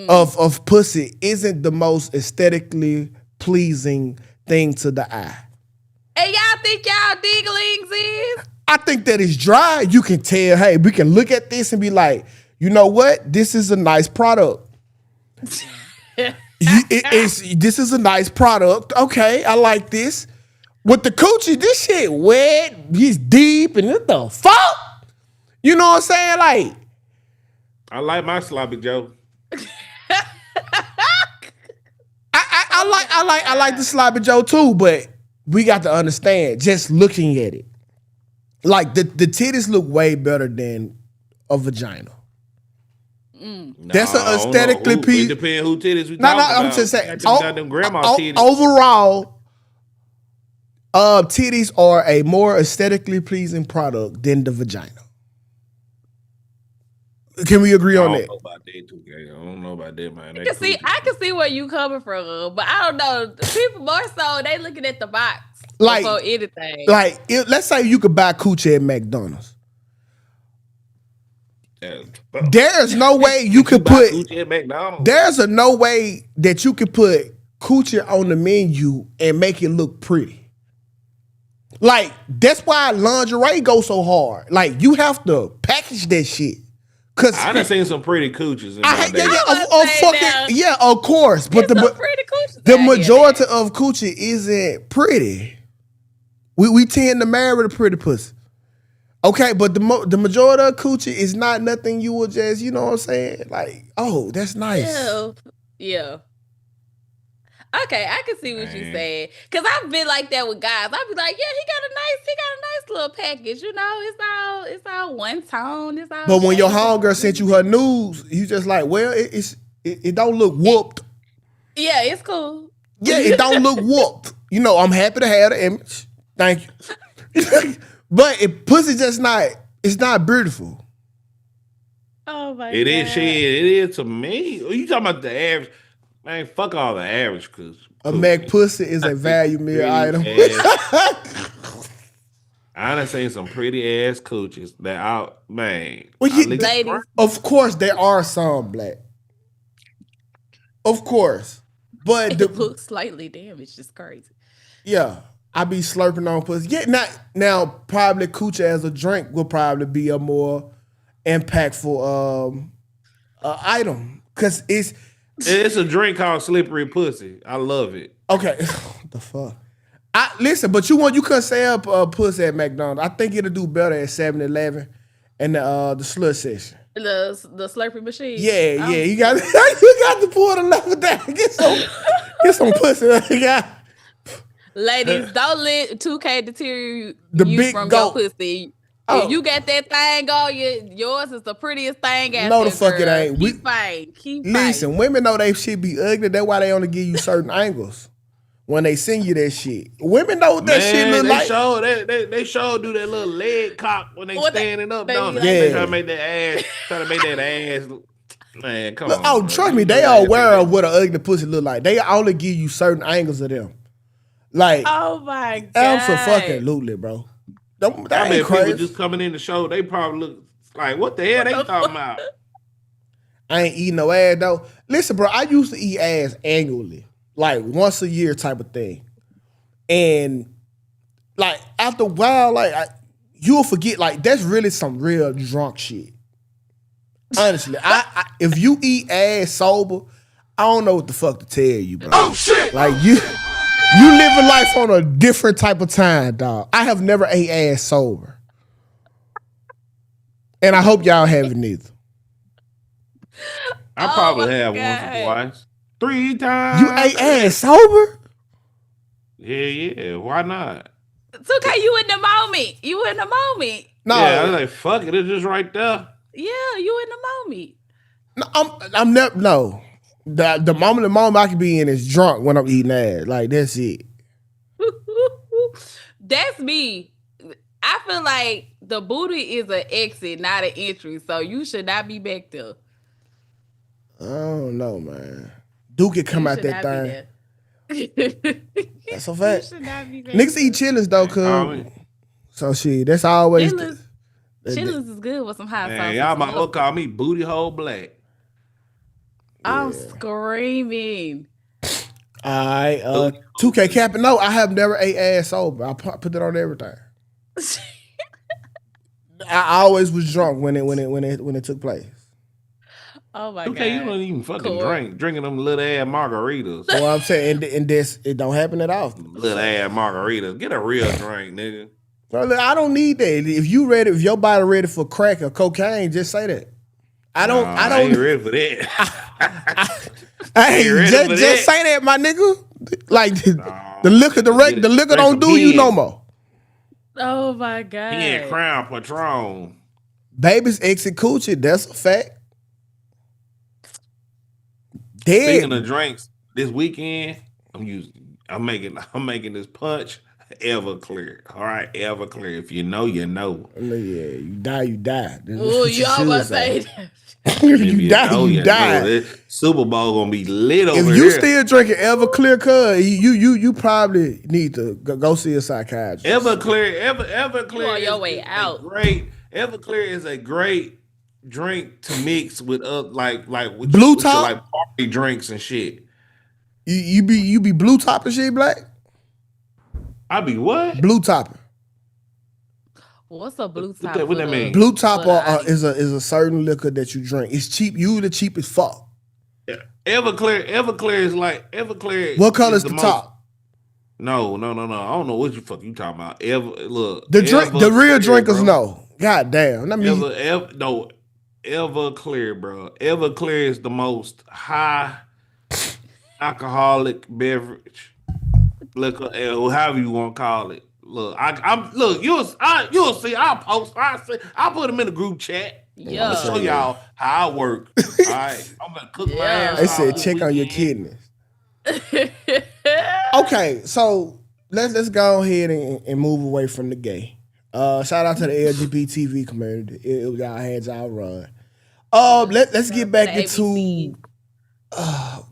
of pussy isn't the most aesthetically pleasing thing to the eye. And y'all think y'all dinglings is? I think that it's dry. You can tell, hey, we can look at this and be like, you know what? This is a nice product. This is a nice product. Okay, I like this. With the coochie, this shit wet, he's deep, and what the fuck? You know what I'm saying? Like, I like my sloppy Joe. I like the sloppy Joe too, but we got to understand, just looking at it, like the titties look way better than a vagina. That's an aesthetically It depends who titties we talking about. I'm just saying. Got them grandma titties. Overall, titties are a more aesthetically pleasing product than the vagina. Can we agree on that? I don't know about that, Tukay. I don't know about that, man. I can see where you coming from, but I don't know. People more so they looking at the box Like- before anything. Like, let's say you could buy coochie at McDonald's. There's no way you could put. Coochie at McDonald's. There's no way that you could put coochie on the menu and make it look pretty. Like, that's why lingerie goes so hard. Like, you have to package that shit. Cause I done seen some pretty coochies in my day. Of course. But the majority of coochie isn't pretty. We tend to marry the pretty pussy. Okay, but the majority of coochie is not nothing you will just, you know what I'm saying? Like, oh, that's nice. Yeah. Okay, I can see what you're saying. Cause I've been like that with guys. I'll be like, yeah, he got a nice little package. You know, it's all one tone. It's all. But when your homegirl sent you her news, you just like, well, it don't look whooped. Yeah, it's cool. Yeah, it don't look whooped. You know, I'm happy to have the image. Thank you. But pussy just not, it's not beautiful. Oh my God. It is to me. You talking about the average? Man, fuck all the average, cause a Mac pussy is a value meal item. I done seen some pretty ass coochies that ladies. Of course, there are some black. Of course, but It looks slightly damaged. It's crazy. Yeah, I be slurping on pussy. Yeah, now probably coochie as a drink will probably be a more impactful item because it's a drink called slippery pussy. I love it. Okay, what the fuck? Listen, but you couldn't sell pussy at McDonald's. I think it'll do better at 7-Eleven and the slush section. The Slurpee machine. Yeah. You got you got to pull the lever down. Get some pussy. Ladies, don't let 2K deter The you big from goat. your pussy. Oh. If you got that thing on, yours is the prettiest thing out No, there, the fuck it girl. ain't. Keep fighting. Listen, women know they shit be ugly. That's why they only give you certain angles when they send you that shit. Women know what that shit look like. They show do that little leg cock when they standing up, they don't be they? like- They try to make that ass. Man, come on. Oh, bro. trust me, You they know are that aware nigga- of what an ugly pussy look like. They only give you certain angles of them. Like, Oh my god. absolutely, bro. That I ain't bet people crazy. just coming in the show, they probably look like, what the hell they talking about? I ain't eating no ass though. Listen, bro, I used to eat ass annually, like once a year type of thing. And like after a while, like you'll forget, like that's really some real drunk shit. Honestly, I if you eat ass sober, I don't know what the fuck to tell you, bro. Oh shit! Like you living life on a different type of time, dog. I have never ate ass sober, and I hope y'all haven't either. I probably my have God. once or twice. 3 times. You ate ass sober? Yeah. Why not? 2K, you in the moment. You in the moment. No, Yeah, I was like, fuck it, it's just right there. Yeah, you in the moment. no, I'm never. No, the moment I can be in is drunk when I'm eating ass. Like that's it. That's me. I feel like the booty is an exit, not an entry. So you should not be back there. I don't know, man. Duke could come You out should that not thing. be there. That's a You fact. should not be back Niggas there. eat chillins though, cuz. So shit, that's always. Chillins is good with some hot sauce. Man, y'all might well call me booty hole black. I'm screaming. All right, 2K capping. No, I have never ate ass sober. I put that on everything. I always was drunk when it took place. Oh my god. Okay, you don't even fucking Cool. drinking them little ass margaritas. Well, I'm saying, and this it don't happen that often. Little ass margaritas. Get a real drink, nigga. Well, I don't need that. If your body ready for crack or cocaine, just say that. I ain't ready for that. Hey, ready for just that. say that, my nigga. Like the liquor, the Get it. liquor Drink don't a do you no bean. more. Oh my god. He ain't Crown Patron. Babies exit coochie. That's a fact. Speaking Dead. of drinks, this weekend I'm making this punch Everclear. All right, Everclear. If you know, you know. Yeah, you die. That's Oh, what you should almost say. say that. If If you die, know, you die. know. This Super Bowl gonna be lit over If here. you still drinking Everclear, cuz you probably need to go see a psychiatrist. Everclear You on your is way a out. Everclear is a great drink to mix with like with Blue with your, Top? like party drinks and shit. You be blue topping shit, Black? I be what? Blue topping. What's a blue What top? that- what for that the- mean? Blue top for the audience? is a certain liquor that you drink. It's cheap. You the cheapest fuck. Everclear is like Everclear. What color's the most- top? No. I don't know what you fuck you talking about. Look, The real Everclear, drinkers bro. know. God damn. That means Everclear, bro. Everclear is the most high alcoholic beverage, liquor, or however you want to call it. Look, you'll see. I'll put them in the group chat. Yeah. I'm gonna show y'all how I work. All right, I'm gonna cook my Yeah. ass they off said this check on your weekend. kidneys. Okay, so let's go ahead and move away from the gay. Shout out to the LGBT community. It was y'all hands y'all run. Let's get back The into ABCs.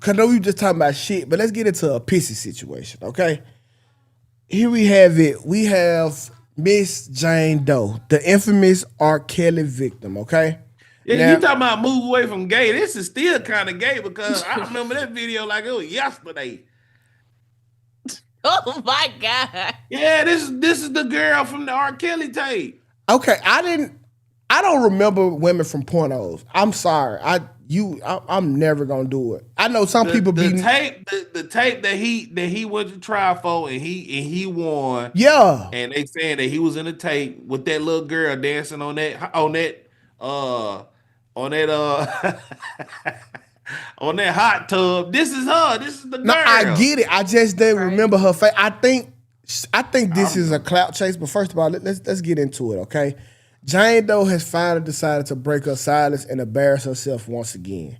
cause I know we were just talking about shit, but let's get into a pissy situation, okay? Here we have it. We have Miss Jane Doe, the infamous R. Kelly victim, okay? Yeah, Now- you talking about move away from gay? This is still kind of gay because I remember that video like it was yesterday. Oh my god. Yeah, this is the girl from the R. Kelly tape. Okay, I don't remember women from pornos. I'm sorry. I'm never gonna do it. I know some people the be tape that he went to trial for and he won. yeah. And they saying that he was in the tape with that little girl dancing on that on that on that hot tub. This is her. This is the girl. No, I get it. I just didn't Right. remember her face. I think this is a clout chase. But first of all, let's get into it, okay? Jane Doe has finally decided to break her silence and embarrass herself once again.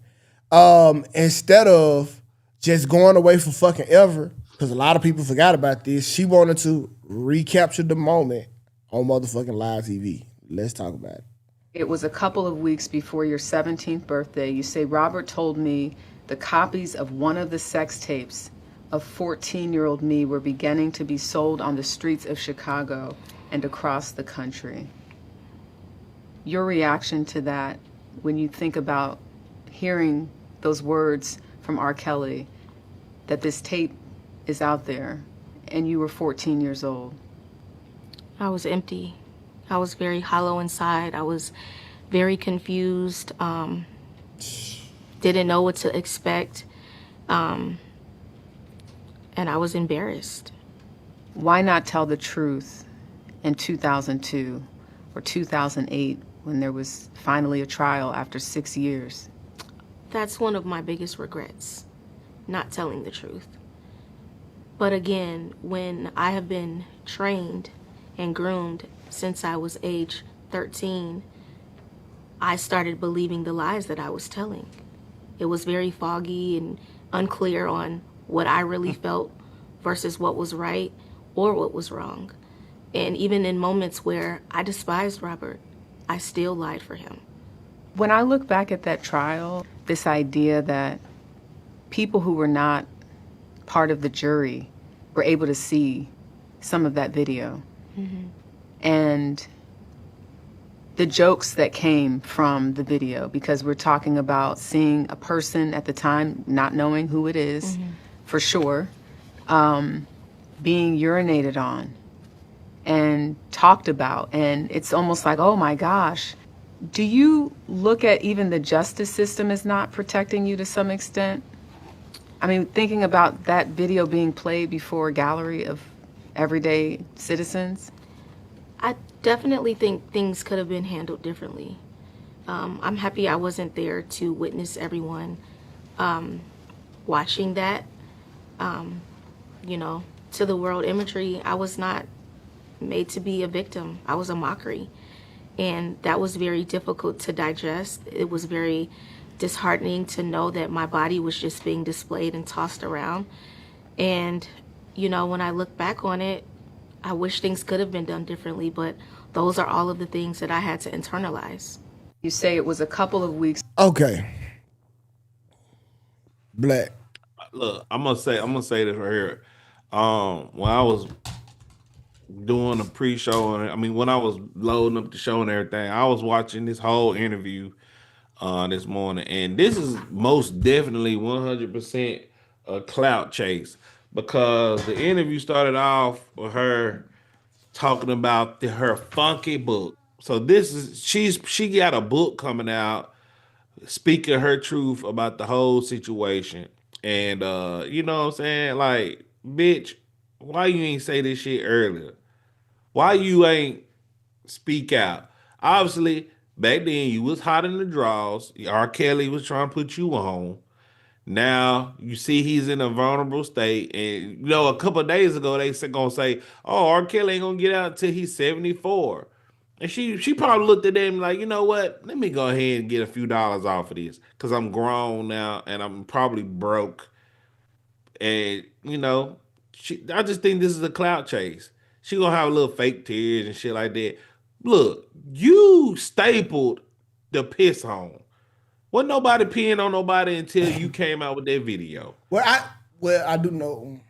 Instead of just going away for fucking ever, because a lot of people forgot about this, she wanted to recapture the moment on motherfucking live TV. Let's talk about it. It was a couple of weeks before your 17th birthday. You say, Robert told me the copies of one of the sex tapes of 14-year-old me were beginning to be sold on the streets of Chicago and across the country. Your reaction to that when you think about hearing those words from R. Kelly, that this tape is out there and you were 14 years old? I was empty. I was very hollow inside. I was very confused. Didn't know what to expect. And I was embarrassed. Why not tell the truth in 2002 or 2008 when there was finally a trial after 6 years? That's one of my biggest regrets, not telling the truth. But again, when I have been trained and groomed since I was age 13, I started believing the lies that I was telling. It was very foggy and unclear on what I really felt versus what was right or what was wrong. And even in moments where I despised Robert, I still lied for him. When I look back at that trial, this idea that people who were not part of the jury were able to see some of that video. And the jokes that came from the video, because we're talking about seeing a person at the time, not knowing who it is, for sure, being urinated on and talked about. And it's almost like, oh my gosh. Do you look at even the justice system as not protecting you to some extent? I mean, thinking about that video being played before a gallery of everyday citizens? I definitely think things could have been handled differently. I'm happy I wasn't there to witness everyone watching that. To the world imagery, I was not made to be a victim. I was a mockery. And that was very difficult to digest. It was very disheartening to know that my body was just being displayed and tossed around. And, when I look back on it, I wish things could have been done differently, but those are all of the things that I had to internalize. You say it was a couple of weeks. Okay. Black. Look, I'm gonna say this right here. When I was doing the pre-show, and when I was loading up the show and everything, I was watching this whole interview this morning, and this is most definitely 100% a clout chase, because the interview started off with her talking about her funky book. So she got a book coming out speaking her truth about the whole situation. And you know what I'm saying? Like, bitch, why you ain't say this shit earlier? Why you ain't speak out? Obviously, back then you was hot in the draws. R. Kelly was trying to put you on. Now you see he's in a vulnerable state, and a couple of days ago they gonna say, "Oh, R. Kelly ain't gonna get out until he's 74," and she probably looked at them like, you know what? Let me go ahead and get a few dollars off of this because I'm grown now and I'm probably broke, and I just think this is a clout chase. She gonna have a little fake tears and shit like that. Look, you stapled the piss home. Wasn't nobody peeing on nobody until you came out with that video. Well, I do know.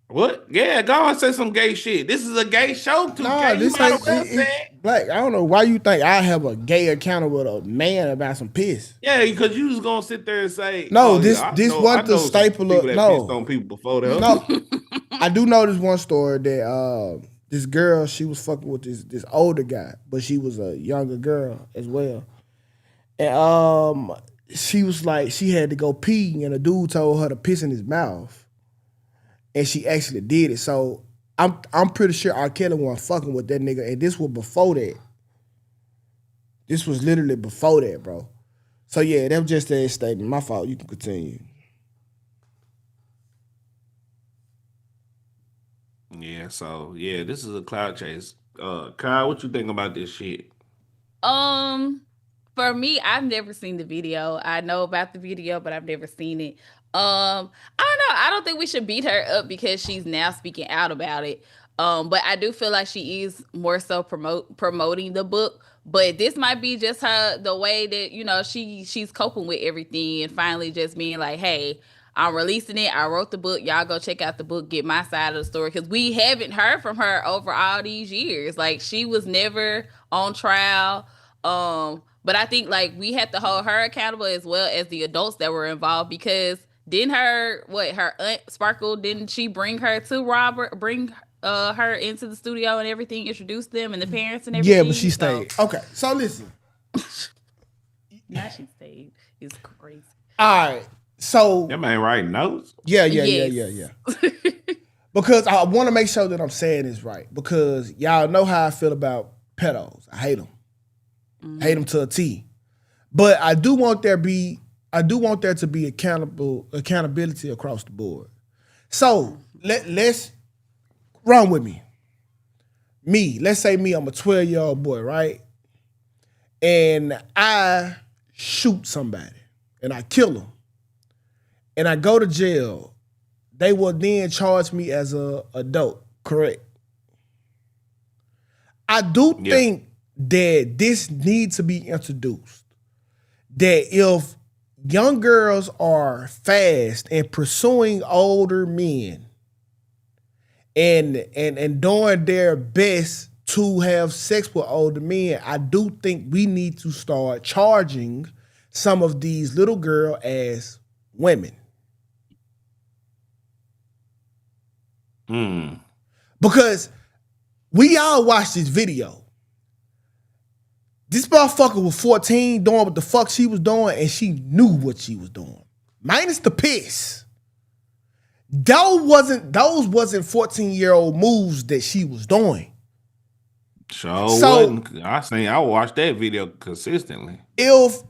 What? Yeah, go and say some gay shit. This is a gay show, too. No, this ain't Black. I don't know why you think I have a gay encounter with a man about some piss. Yeah, because you was gonna sit there and say, no, oh, this wasn't the staple of pissed on people before that. No, I do know this one story that this girl, she was fucking with this older guy, but she was a younger girl as well. And she was like, she had to go pee, and a dude told her to piss in his mouth. And she actually did it. So I'm pretty sure R. Kelly wasn't fucking with that nigga. And this was before that. This was literally before that, bro. So yeah, that was just a statement. My fault. You can continue. Yeah, so yeah, this is a cloud chase. Kyle, what you think about this shit? For me, I've never seen the video. I know about the video, but I've never seen it. I don't know. I don't think we should beat her up because she's now speaking out about it. But I do feel like she is more so promoting the book. But this might be just the way that she's coping with everything and finally just being like, hey, I'm releasing it. I wrote the book. Y'all go check out the book, get my side of the story. Because we haven't heard from her over all these years. Like, she was never on trial. But I think like we had to hold her accountable as well as the adults that were involved, because didn't her aunt Sparkle, didn't she bring her to Robert, bring her into the studio and everything, introduce them and the parents and everything? Yeah, but she stayed. Okay, so listen. Now she stayed. It's crazy. All right. So That man writing notes. yeah. Yes. Because I want to make sure that I'm saying this right. Because y'all know how I feel about pedos. I hate them. Hate them to a T. But I do want there to be accountability across the board. So let's run with me. Let's say I'm a 12-year-old boy, right? And I shoot somebody and I kill them. And I go to jail. They will then charge me as a adult, correct? I do think that this needs to be introduced. That if young girls are fast and pursuing older men and doing their best to have sex with older men, I do think we need to start charging some of these little girls as women. Because we all watched this video. This motherfucker was 14 doing what the fuck she was doing, and she knew what she was doing. Minus the piss. Those wasn't 14-year-old moves that she was doing. So I watched that video consistently. If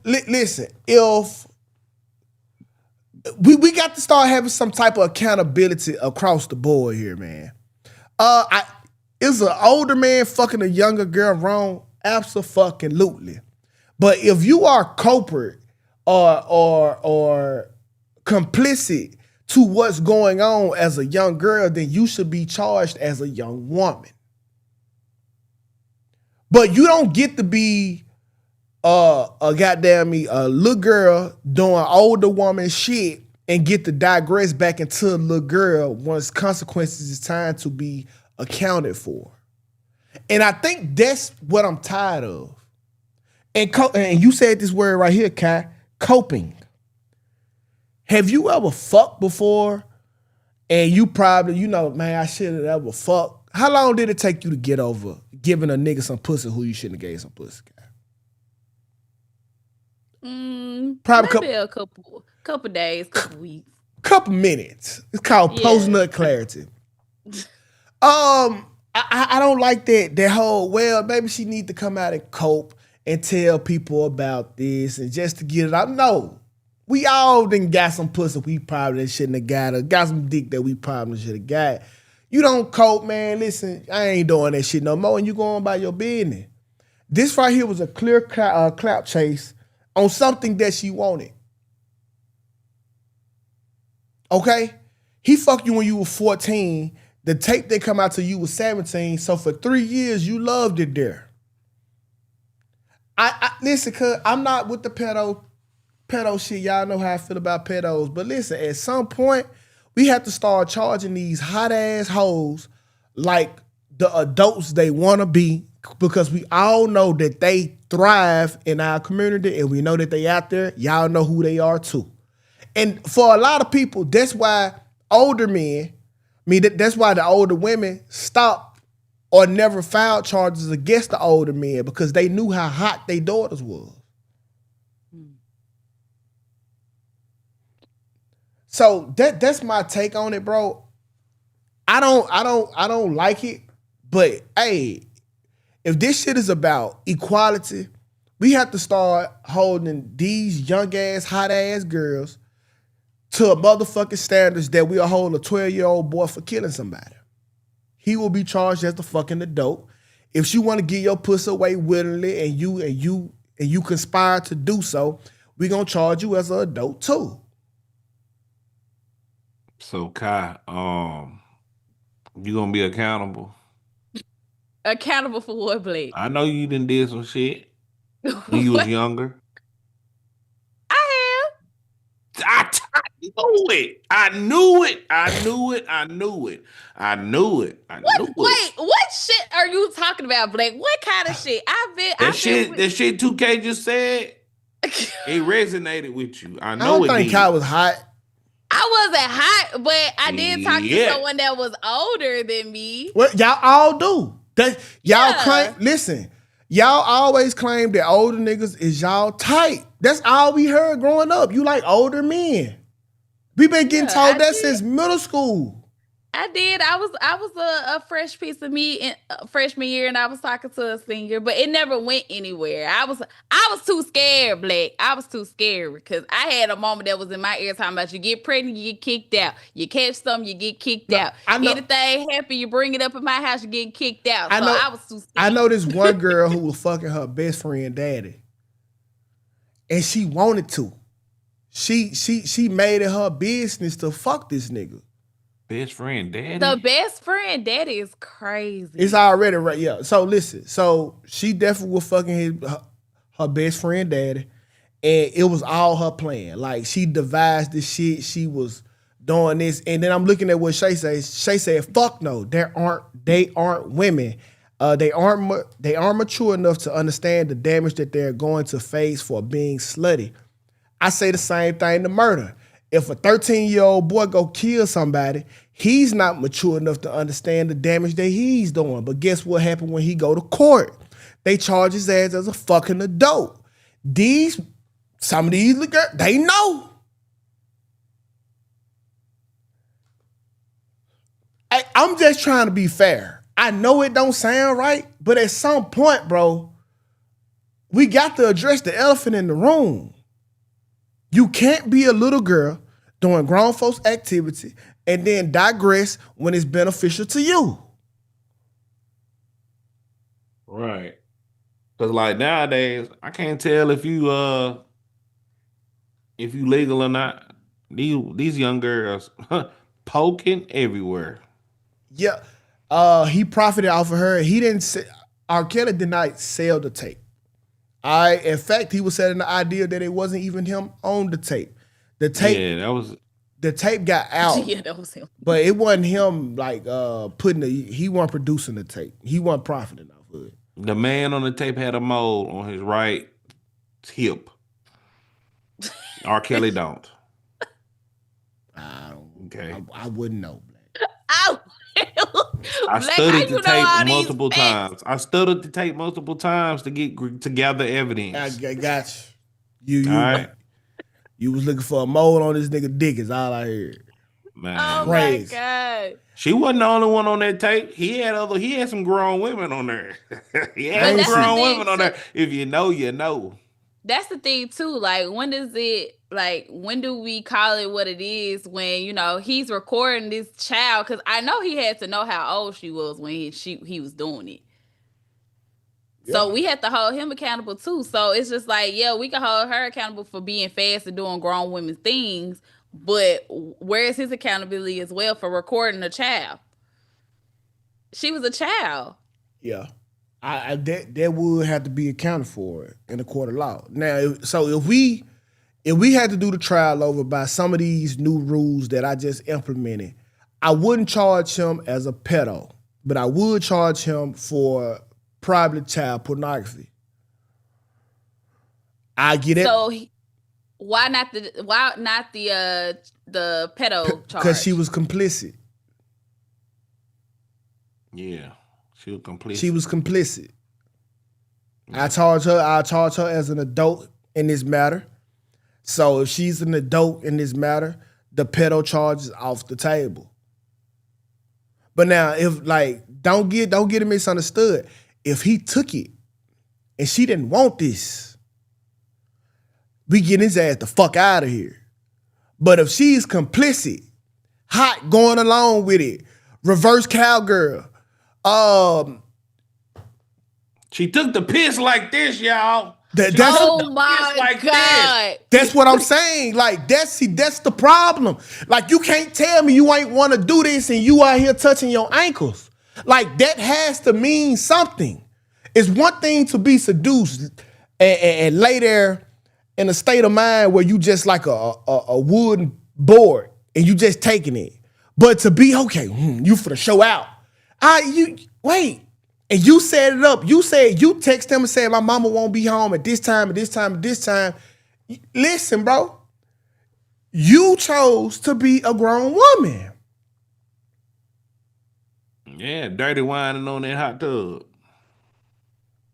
we got to start having some type of accountability across the board here, man. Is an older man fucking a younger girl wrong? Absolutely. But if you are culprit or complicit to what's going on as a young girl, then you should be charged as a young woman. But you don't get to be a little girl doing older woman shit and get to digress back into a little girl once consequences is time to be accounted for. And I think that's what I'm tired of. And you said this word right here, Kai, coping. Have you ever fucked before? And you probably, man, I shouldn't have ever fucked. How long did it take you to get over giving a nigga some pussy who you shouldn't have gave some pussy, Kai? Probably maybe a couple days, couple weeks. Couple minutes. It's called post-nut clarity. I don't like that whole, well, maybe she need to come out and cope and tell people about this and just to get it out. No. We all done got some pussy we probably shouldn't have got, or got some dick that we probably should have got. You don't cope, man. Listen, I ain't doing that shit no more, and you going about your business. This right here was a clear clout chase on something that she wanted. Okay? He fucked you when you were 14. The tape that come out till you was 17. So for 3 years, you loved it there. I listen, cuz I'm not with the pedo shit. Y'all know how I feel about pedos. But listen, at some point, we have to start charging these hot ass hoes like the adults they want to be, because we all know that they thrive in our community and we know that they out there. Y'all know who they are too. And for a lot of people, that's why older men, that's why the older women stopped or never filed charges against the older men, because they knew how hot their daughters was. So that's my take on it, bro. I don't like it, but hey, if this shit is about equality, We have to start holding these young ass, hot ass girls to a motherfucking standards that we'll hold a 12-year-old boy for killing somebody. He will be charged as the fucking adult. If she want to get your pussy away willingly and you conspire to do so, we gonna charge you as an adult too. So Kai, you gonna be accountable? Accountable for what, Blake? I know you done did some shit when you was younger. I I knew it. I knew it. I knew it. I knew it. I knew it. I have. knew it. Wait, what shit are you talking about, Blake? What kind of shit? That shit 2K just said, it resonated with you. I I know don't it think did. Kai was hot. I wasn't hot, but I did talk to Yeah. someone that was older than me. Well, y'all all do. Y'all Yeah. claim. Listen, y'all always claim that older niggas is y'all tight. That's all we heard growing up. You like older men. We been getting Yeah, told I that did. since middle school. I did. I was a fresh piece of meat in freshman year, and I was talking to a senior, but it never went anywhere. I was too scared, Blake. I was too scared because I had a moment that was in my ear talking about you get pregnant, you get kicked out. You catch something, you get kicked out. I know- Anything happen, you bring it up in my house, you get kicked out. I So know- I was too scared. I know this one girl who was fucking her best friend daddy, and she wanted to. She made it her business to fuck this nigga. Best friend, daddy. The best friend daddy is crazy. It's already right, yeah. So listen, so she definitely was fucking her best friend daddy, and it was all her plan. Like she devised this shit. She was doing this, and then I'm looking at what Shay says. Shay said, "Fuck no, they aren't women. They aren't mature enough to understand the damage that they're going to face for being slutty." I say the same thing to murder. If a 13-year-old boy go kill somebody, he's not mature enough to understand the damage that he's doing. But guess what happened when he go to court? They charge his ass as a fucking adult. Some of these little girls, they know. I'm just trying to be fair. I know it don't sound right, but at some point, bro, we got to address the elephant in the room. You can't be a little girl doing grown folks activity and then digress when it's beneficial to you. Right. Cause like nowadays, I can't tell if you legal or not. These young girls poking everywhere. Yeah. He profited off of her. He didn't say, R. Kelly did not sell the tape. In fact, he was selling the idea that it wasn't even him on the tape. The tape, Yeah, that was the tape got out, Yeah, that was him. but it wasn't him like he wasn't producing the tape. He wasn't profiting off of it. the man on the tape had a mole on his right hip. R. Kelly don't. I don't. Okay. I wouldn't know. I I Black, studied how the you know all tape these multiple facts? times. I studied the tape multiple times to gather evidence. I got you. You All right, you was looking for a mole on this nigga dick is all I heard. man. Oh Crazy. my god. She wasn't the only one on that tape. He had some grown women on there. He had But some that's the grown thing, women on there. If you know, you know. That's the thing too. Like, when do we call it what it is when, he's recording this child? Because I know he had to know how old she was when he was doing it. So we have to hold him accountable too. So it's just like, yeah, we can hold her accountable for being fast and doing grown women things, but where is his accountability as well for recording a child? She was a child. Yeah. That would have to be accounted for in a court of law. Now, if we had to do the trial over by some of these new rules that I just implemented, I wouldn't charge him as a pedo, but I would charge him for probably child pornography. I get it. So why not the pedo charge? Because she was complicit. Yeah, she was complete. She was complicit. I charge her as an adult in this matter. So if she's an adult in this matter, the pedo charge is off the table. But now, if don't get it misunderstood. If he took it and she didn't want this, we get his ass the fuck out of here. But if she's complicit, hot going along with it, reverse cowgirl, She took the piss like this, y'all. Oh my God. That's what I'm saying. Like, that's the problem. Like, you can't tell me you ain't want to do this and you out here touching your ankles. Like, that has to mean something. It's one thing to be seduced and lay there in a state of mind where you just like a wooden board and you just taking it. But to be, okay, you finna show out. Wait. And you set it up. You text him and said, my mama won't be home at this time, at this time, at this time. Listen, bro. You chose to be a grown woman. Yeah, dirty whining on that hot tub.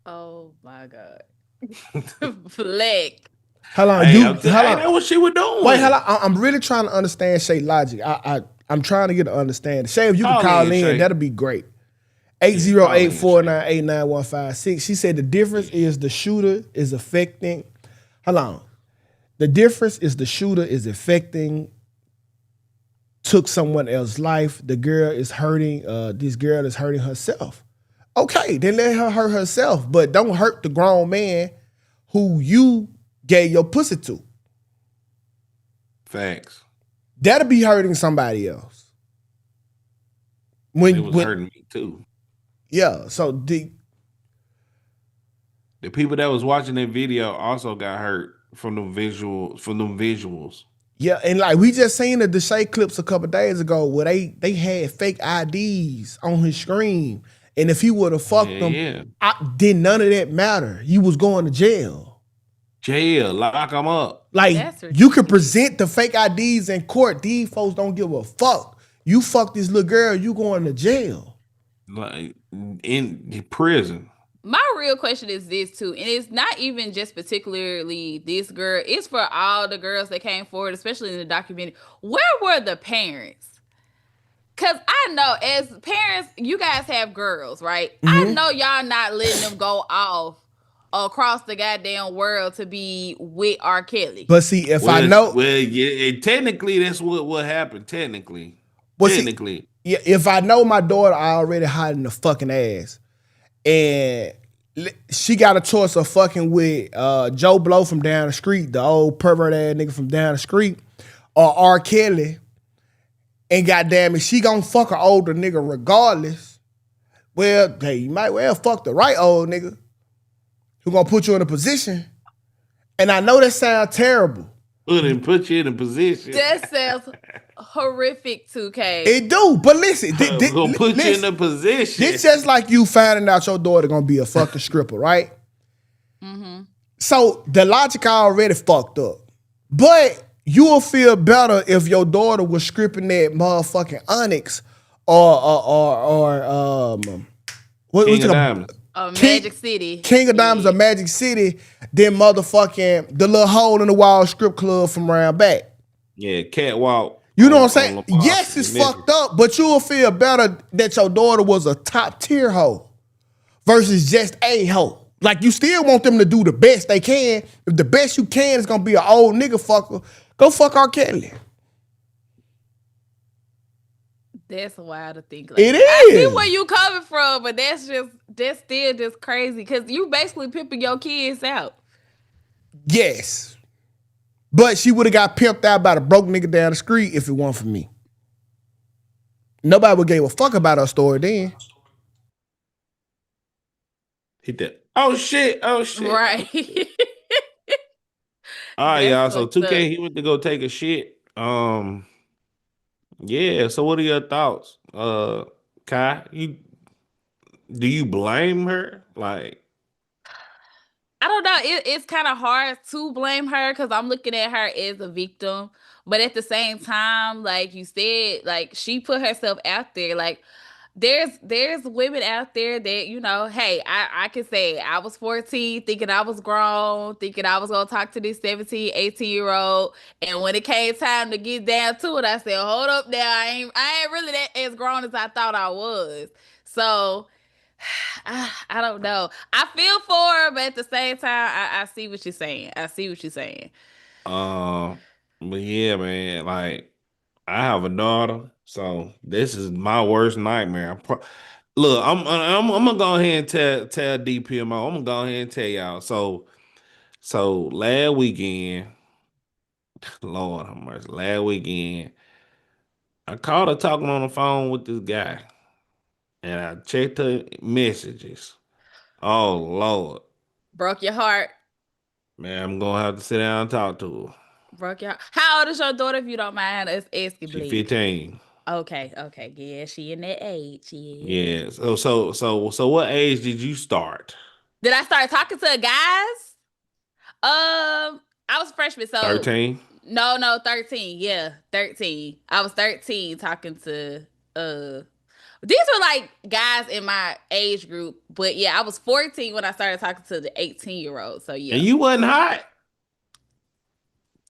Oh my God. Fleck. Hold on. That's what she was doing. Wait, hold on. I'm really trying to understand Shay logic. I'm trying to get to understand. Shay, if you can call in, that'll be great. 808-498-9156. She said the difference is the shooter is affecting. Hold on. The difference is the shooter is affecting, took someone else's life. The girl is hurting, this girl is hurting herself. Okay, then let her hurt herself, but don't hurt the grown man who you gave your pussy to. Facts. That'll be hurting somebody else. It was hurting me too. Yeah, so the people that was watching that video also got hurt from them visuals. Yeah, and like we just seen the Deshae clips a couple days ago where they had fake IDs on his screen, and if he would have fucked them, did none of that matter. You was going to jail. Lock them up. Like you could present the fake IDs in court. These folks don't give a fuck. You fuck this little girl, you going to jail. Like in prison. My real question is this too, and it's not even just particularly this girl. It's for all the girls that came forward, especially in the documentary. Where were the parents? Because I know as parents, you guys have girls, right? I know y'all not letting them go off across the goddamn world to be with R. Kelly. But see, technically that's what happened. Technically. Yeah, if I know my daughter, I already hiding the fucking ass. And she got a choice of fucking with Joe Blow from down the street, the old pervert ass nigga from down the street, or R. Kelly. And goddamn it, she gonna fuck an older nigga regardless. Well, hey, you might well fuck the right old nigga who gonna put you in a position. And I know that sounds terrible. Put you in a position. That sounds horrific, Tukay. It do, but listen. Gonna put you in a position. It's just like you finding out your daughter gonna be a fucking stripper, right? Mm-hmm. So the logic already fucked up. But you will feel better if your daughter was stripping that motherfucking Onyx or King of Diamonds. Magic City. King of Diamonds or Magic City than motherfucking the little hole in the wall strip club from round back. Yeah, catwalk. You know what I'm saying? Yes, it's fucked up, but you will feel better that your daughter was a top tier hoe versus just a hoe. Like, you still want them to do the best they can. If the best you can is gonna be an old nigga fucker, go fuck R. Kelly. That's wild to think. Like, it is. I see where you coming from, but that's still just crazy because you basically pimping your kids out. Yes. But she would have got pimped out by the broke nigga down the street if it weren't for me. Nobody would give a fuck about her story then. Hit that. Oh shit. Right. All right, y'all. So 2K, he went to go take a shit. Yeah, so what are your thoughts? Kai, do you blame her? Like, I don't know. It's kind of hard to blame her because I'm looking at her as a victim. But at the same time, like you said, like she put herself out there. Like there's women out there that, you know, hey, I can say I was 14 thinking I was grown, thinking I was going to talk to this 17, 18-year-old. And when it came time to get down to it, I said, hold up now. I ain't really that as grown as I thought I was. So I don't know. I feel for her, but at the same time, I see what you're saying. I see what you're saying. But yeah, man, like I have a daughter, so this is my worst nightmare. Look, I'm gonna go ahead and tell DPMO. I'm gonna go ahead and tell y'all. So last weekend, Lord have mercy, last weekend, I called her talking on the phone with this guy, and I checked her messages. Oh Lord, Broke your heart. man, I'm gonna have to sit down and talk to her. Broke your heart. How old is your daughter, if you don't mind us asking, She please? 15. Okay. Yeah, she in that age. Yeah. Yeah. So what age did you start? Did I start talking to guys? I was a freshman, so 13. no, 13. Yeah, 13. I was 13 talking to these were like guys in my age group, but yeah, I was 14 when I started talking to the 18-year-old. So And yeah. you wasn't hot.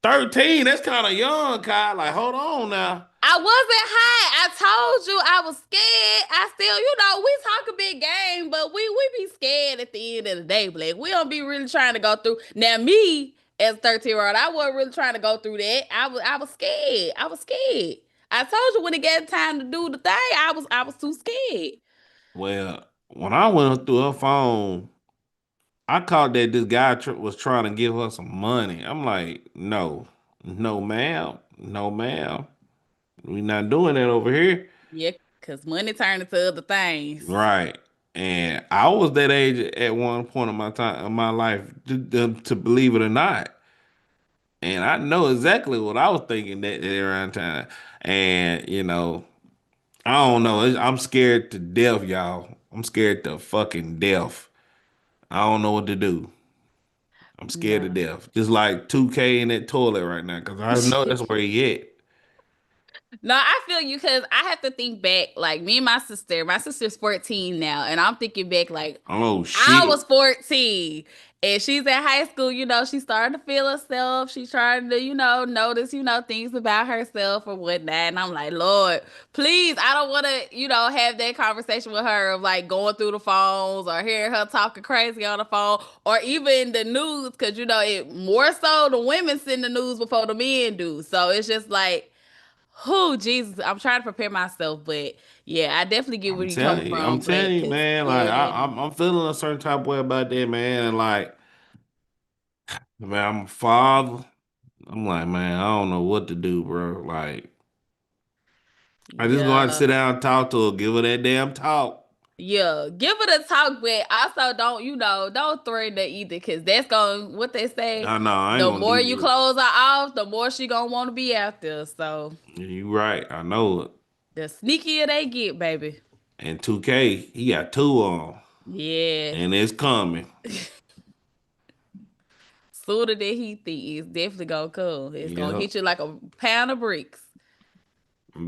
13, that's kind of young, Kyle. Like, hold on now. I wasn't high. I told you I was scared. I still, we talk a big game, but we be scared at the end of the day, Black. We don't be really trying to go through. Now, me as 13-year-old, I wasn't really trying to go through that. I was scared. I was scared. I told you when it got time to do the thing, I was too scared. Well, when I went through her phone, I caught that this guy was trying to give her some money. I'm like, no, no, ma'am, no, ma'am. We not doing that over here. Yeah, because money turned into other things. Right. And I was that age at one point in my time in my life to believe it or not. And I know exactly what I was thinking that around time. And I don't know. I'm scared to death, y'all. I'm scared to fucking death. I don't know what to do. I'm scared to No. death. Just like 2K in that toilet right now, because I know that's where he at. No, I feel you because I have to think back. Like me and my sister's 14 now, and I'm thinking back like Oh I shit. was 14 and she's in high school, she started to feel herself. She's trying to, notice, things about herself or whatnot. And I'm like, Lord, please, I don't want to, have that conversation with her of like going through the phones or hearing her talking crazy on the phone or even the news. Cause it more so the women send the news before the men do. So it's just like, oh, Jesus, I'm trying to prepare myself. But yeah, I definitely get where I'm you coming telling you, I'm from, Black. telling you, Cause man. Like yeah. I'm feeling a certain type of way about that, man. And like, man, I'm a father. I'm like, man, I don't know what to do, bro. Like, I just gonna have to Yeah. sit down and talk to her, give her that damn talk. Yeah, give it a talk, but also don't, don't threaten her either, because that's going what they say. No, I ain't The gonna more do you that. close her off, the more she gonna want to be out there. So You right, I know it. the sneakier they get, baby. And 2K, he got two on, Yeah. and it's coming. Sooner than he think it's definitely gonna come. It's gonna Yeah, hit you like a pound of bricks.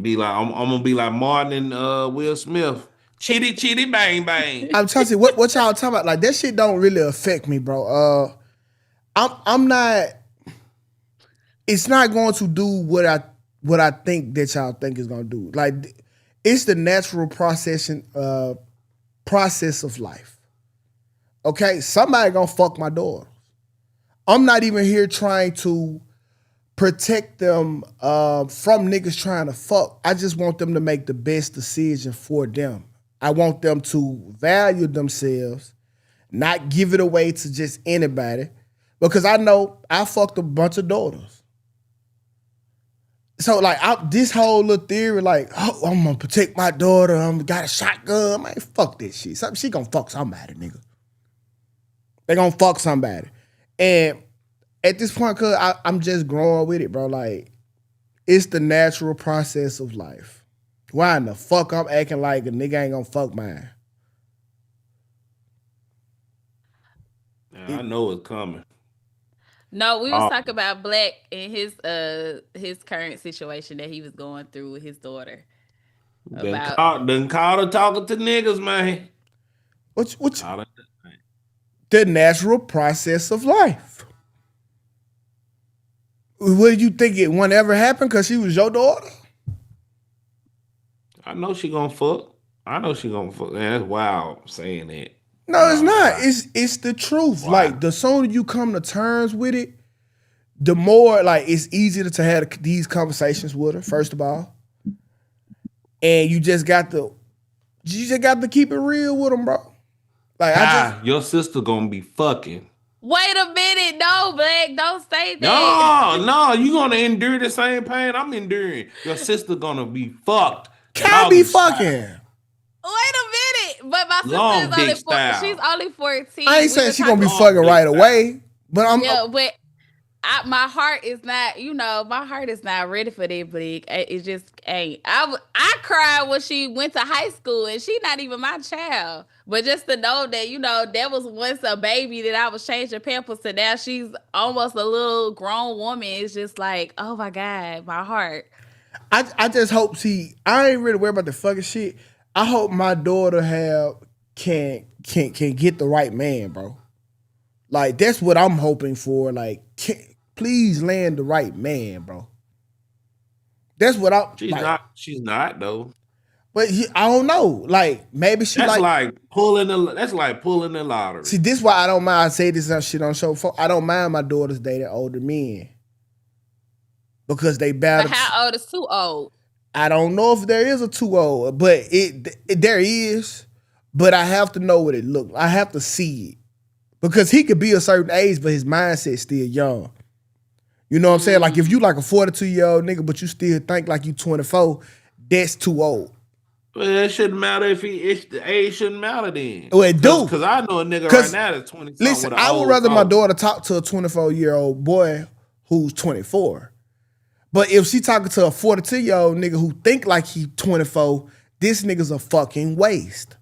be like I'm gonna be like Martin and Will Smith. Chitty chitty bang bang. I'm trying to see what y'all talking about. Like that shit don't really affect me, bro. I'm not. It's not going to do what I think that y'all think is gonna do. Like it's the natural process of life. Okay, somebody gonna fuck my daughter. I'm not even here trying to protect them from niggas trying to fuck. I just want them to make the best decision for them. I want them to value themselves, not give it away to just anybody, because I know I fucked a bunch of daughters. So like this whole little theory, like, oh, I'm gonna protect my daughter. I'm got a shotgun. Man, fuck this shit. She gonna fuck somebody, nigga. They gonna fuck somebody, and at this point, cause I'm just growing with it, bro. Like, it's the natural process of life. Why in the fuck I'm acting like a nigga ain't gonna fuck mine? Yeah, I know it's coming. No, we was Oh, talking about Black and his current situation that he was going through with his daughter. About done caught her talking to niggas, man. What's Caught her. the natural process of life? What did you think it won't ever happen because she was your daughter? I know she gonna fuck. I know she gonna fuck. Man, that's wild saying that. No, it's not. Nah, It's the truth. why? Like the sooner you come to terms with it, the more like it's easier to have these conversations with her. First of all, and you just got to keep it real with them, bro. Like Your sister gonna be fucking. Wait a minute, no, Black, don't say that. No, you gonna endure the same pain I'm enduring. Your sister gonna be fucked. can't be Doggy style. fucking. Wait a minute, but my Long sister is only dick style. she's only 14. I ain't We saying were she gonna be talking- fucking right away, but I'm. Yeah, but my heart is not, my heart is not ready for that, Bleak. It just ain't. I cried when she went to high school, and she not even my child. But just to know that, that was once a baby that I was changing pampers to, now she's almost a little grown woman. It's just like, oh my God, my heart. I just hope. See, I ain't really worried about the fucking shit. I hope my daughter can get the right man, bro. Like that's what I'm hoping for. Like, please land the right man, bro. That's what I. She's not though. But I don't know. Like maybe she That's like. like pulling the lottery. See, this why I don't mind. I say this shit on show. I don't mind my daughters dating older men because they battle. But how old is too old? I don't know if there is a too old, but there is. But I have to know what it looks. I have to see it because he could be a certain age, but his mindset's still young. You know what I'm saying? Like if you like a 42-year-old nigga, but you still think like you 24, that's too old. Well, it shouldn't matter if the age shouldn't matter then. Well, it do. Because I know a nigga right now that's 20. Listen, I would rather my daughter talk to a 24-year-old boy who's 24. But if she talking to a 42-year-old nigga who think like he 24, this nigga's a fucking waste.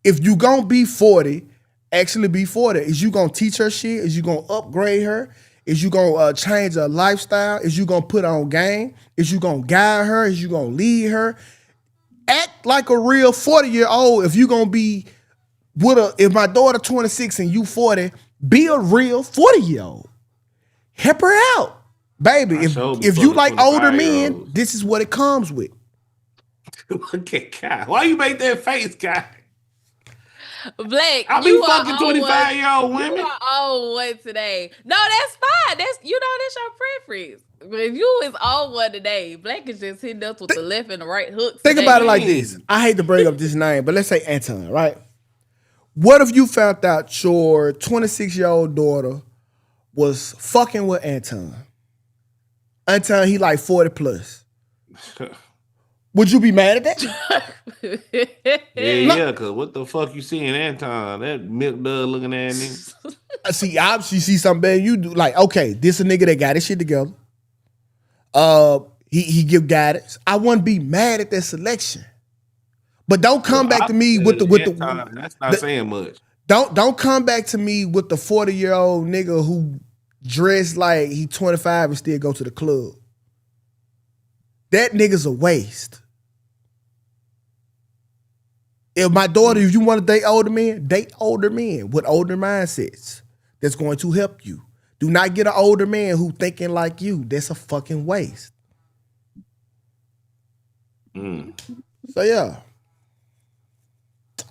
If you gonna be 40, actually be 40. Is you gonna teach her shit? Is you gonna upgrade her? Is you gonna change her lifestyle? Is you gonna put her on game? Is you gonna guide her? Is you gonna lead her? Act like a real 40-year-old. If you gonna be if my daughter 26 and you 40, be a real 40-year-old. Help her out. Baby, if you like older men, this is what it comes with. Okay, God. Why you make that face, guy? Blake, I be fucking 25-year-old women. You are on one today. No, that's fine. That's your preference. But if you is on one today, Blake is just hitting us with the left and the right hooks. Think about it like this. I hate to bring up this name, but let's say Anton, right? What if you found out your 26-year-old daughter was fucking with Anton? Anton, he like 40 plus. Would you be mad at that? Yeah, because what the fuck you seeing Anton? That milk dud looking at nigga. See, obviously see something better you do. Like, okay, this a nigga that got his shit together. He give guidance. I wouldn't be mad at that selection. But don't come back to me with the that's not saying much. Don't come back to me with the 40-year-old nigga who dressed like he 25 and still go to the club. That nigga's a waste. If my daughter, if you want to date older men with older mindsets. That's going to help you. Do not get an older man who thinking like you. That's a fucking waste. So yeah.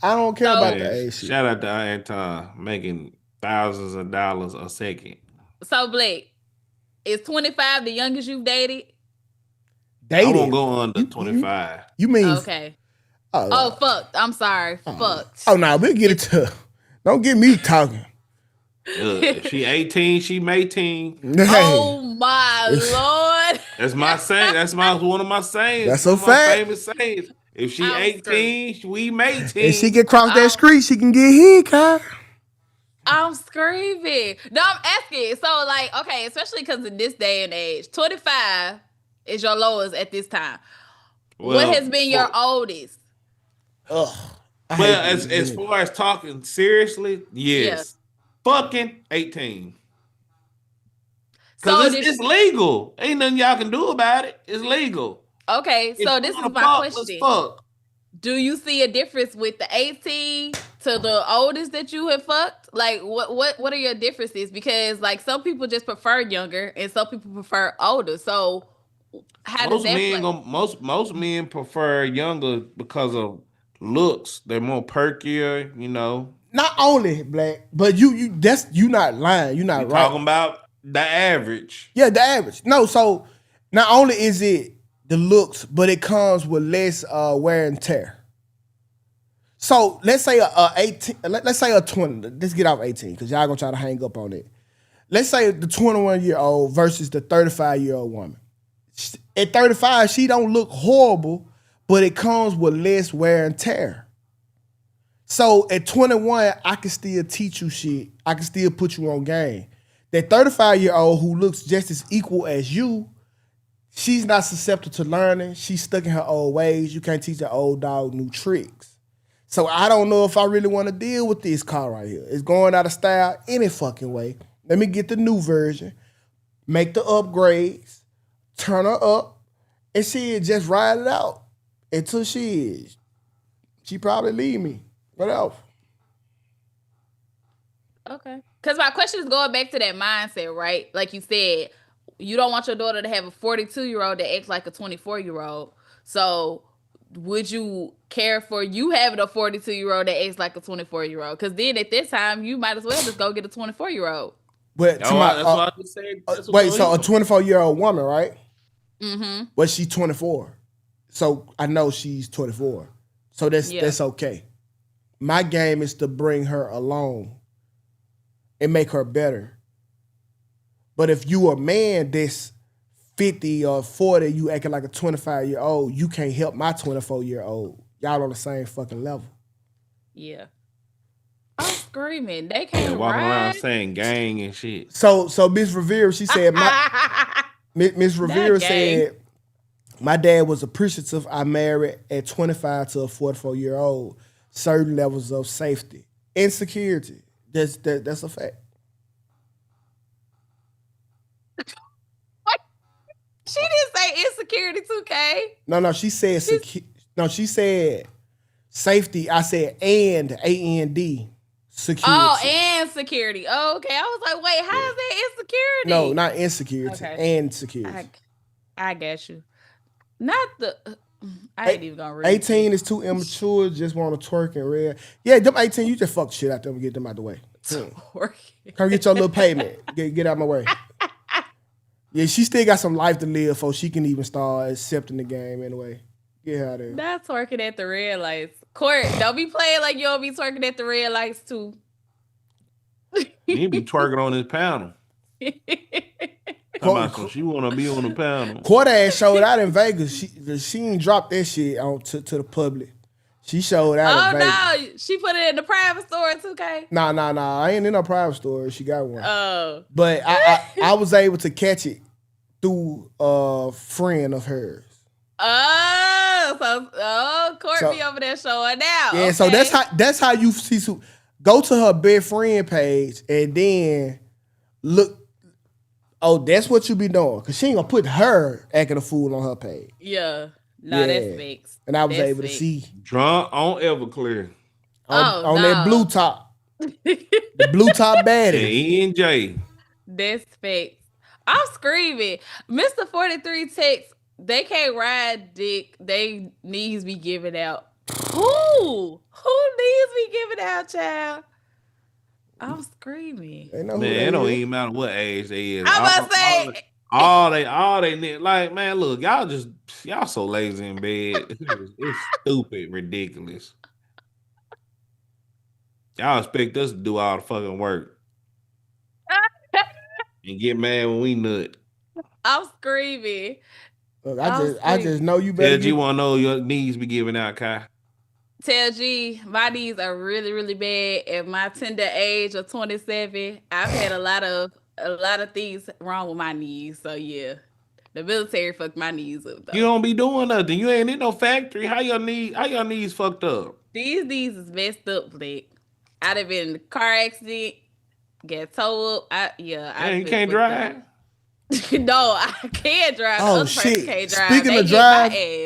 I don't care about the age shit. Shout out to Anton making thousands of dollars a second. So Blake, is 25 the youngest you've dated? I won't go under 25. You mean okay? Fuck. I'm sorry. Fucked. Oh no, we'll get it to. Don't get me talking. If she 18, she 18. Hey. Oh my Lord. That's my saying. That's one of my sayings. That's a fact. My famous sayings. If she 18, we 18. If she can cross that street, she can get hit, Kyle. I'm screaming. No, I'm asking. So, like, okay, especially because in this day and age, 25 is your lowest at this time. What has been your oldest? Well, as far as talking seriously, yes. Fucking 18. Because it's legal. Ain't nothing y'all can do about it. It's legal. Okay, so this is my question. Do you see a difference with the 18 to the oldest that you have fucked? Like, what are your differences? Because, like, some people just prefer younger and some people prefer older. So, How does that play? Most men prefer younger because of looks. They're more perkier, you know. Not only black, but you not lying. You We not right. talking about the average. Yeah, the average. No, so not only is it the looks, but it comes with less wear and tear. So let's say a 18, let's say a 20. Let's get off 18 because y'all gonna try to hang up on it. Let's say the 21-year-old versus the 35-year-old woman. At 35, she don't look horrible, but it comes with less wear and tear. So at 21, I can still teach you shit. I can still put you on game. That 35-year-old who looks just as equal as you, she's not susceptible to learning. She's stuck in her old ways. You can't teach an old dog new tricks. So I don't know if I really want to deal with this car right here. It's going out of style any fucking way. Let me get the new version, make the upgrades, turn her up, and she just ride it out until she probably leave me. What else? Okay. Because my question is going back to that mindset, right? Like you said, you don't want your daughter to have a 42-year-old that acts like a 24-year-old. So would you care for you having a 42-year-old that acts like a 24-year-old? Because then at this time, you might as well just go get a 24-year-old. But That's what I just said. wait, so a 24-year-old woman, right? Mm-hmm. But she's 24. So I know she's 24. So that's okay. My game is to bring her along and make her better. But if you a man that's 50 or 40, you acting like a 25-year-old, you can't help my 24-year-old. Y'all on the same fucking level. Yeah. I'm screaming. They can't Walking around ride. saying gang and shit. So Miss Rivera, she said, Miss Rivera said, my dad was appreciative. I married at 25 to a 44-year-old. Certain levels of safety and security. That's a fact. She didn't say insecurity, Tukay. No, she said she said safety. I said and A-N-D. Security. Oh, and security. Oh, okay. I was like, wait, how is that insecurity? No, not insecurity. Okay. And security. I got you. Not the. I ain't even gonna read. 18 is too immature. Just want to twerk and red. Yeah, them 18, you just fuck shit out them and get them out the way. Twerk. Come get your little payment. Get out my way. Yeah, she still got some life to live before she can even start accepting the game anyway. Get her out there. Not twerking at the red lights. Court, don't be playing like you don't be twerking at the red lights too. He be twerking on his panel. She want to be on the panel. Court ass showed out in Vegas. She ain't dropped that shit on to the public. She showed out in Vegas. Oh, no. She put it in the private store, Tukay? Nah. I ain't in no private store. She got one. Oh. But I was able to catch it through a friend of hers. Court be over there showing out. Yeah, okay. so that's how you see. So go to her best friend page and then look. Oh, that's what you be doing. Because she ain't going to put her acting a fool on her page. Yeah. No, that's fixed. And I was able to see. Drunk on Everclear. On that blue top. The blue top baddie. E&J. That's fixed. I'm screaming. Mr. 43 text, they can't ride dick. They knees be giving out. Who knees be giving out, child? I'm screaming. Man, it don't even matter what age they is. I'm about to say all they like, man, look, y'all so lazy in bed. It's stupid, ridiculous. Y'all expect us to do all the fucking work and get mad when we nut. I'm screaming. Look, I just know you better. Tell G want to know your knees be giving out, Kai. Tell G, my knees are really, really bad. At my tender age of 27, I've had a lot of things wrong with my knees. So yeah, the military fucked my knees up. Though. You don't be doing nothing. You ain't in no factory. How your knees fucked up? These knees is messed up, Blake. I'd have been in a car accident, get towed up. You can't drive. No, I can't drive. Oh shit! Can't drive.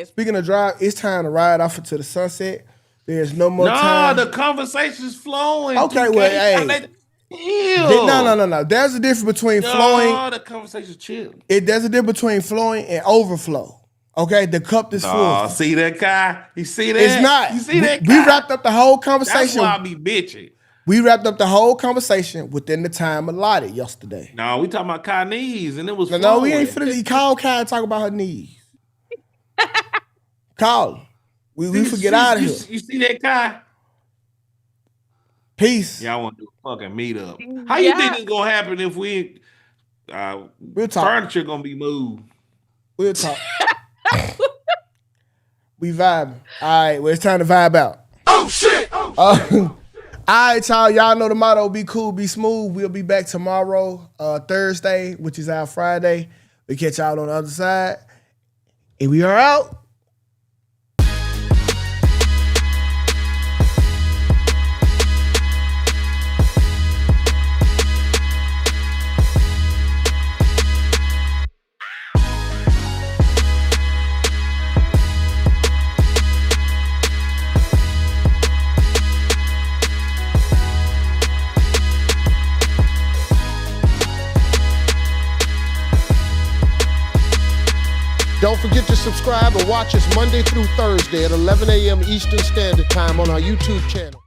Speaking of drive, it's time to ride off into the sunset. There's no more time. The conversation's flowing. Okay, well, hey. No. There's a difference between flowing. Oh, the conversation chill. There's a difference between flowing and overflow. Okay, the cup is full. Oh, see that guy? You see that? It's not. You see that We guy? wrapped up the whole That's conversation. why I be bitching. We wrapped up the whole conversation within the time allotted yesterday. No, we talking about Kai knees, and it was No, we ain't finna call Kai and talk about her knees. Call her. We forget out of here. You see that Kai? Peace. Y'all want to do a fucking meetup. How you think it's going to happen if we'll talk. Furniture going to be moved? We'll talk. We vibing. All right, well, it's time to vibe out. Oh, shit. All right, y'all know the motto, be cool, be smooth. We'll be back tomorrow, Thursday, which is our Friday. We catch y'all on the other side. And we are out. Don't forget to subscribe and watch us Monday through Thursday at 11 a.m. Eastern Standard Time on our YouTube channel.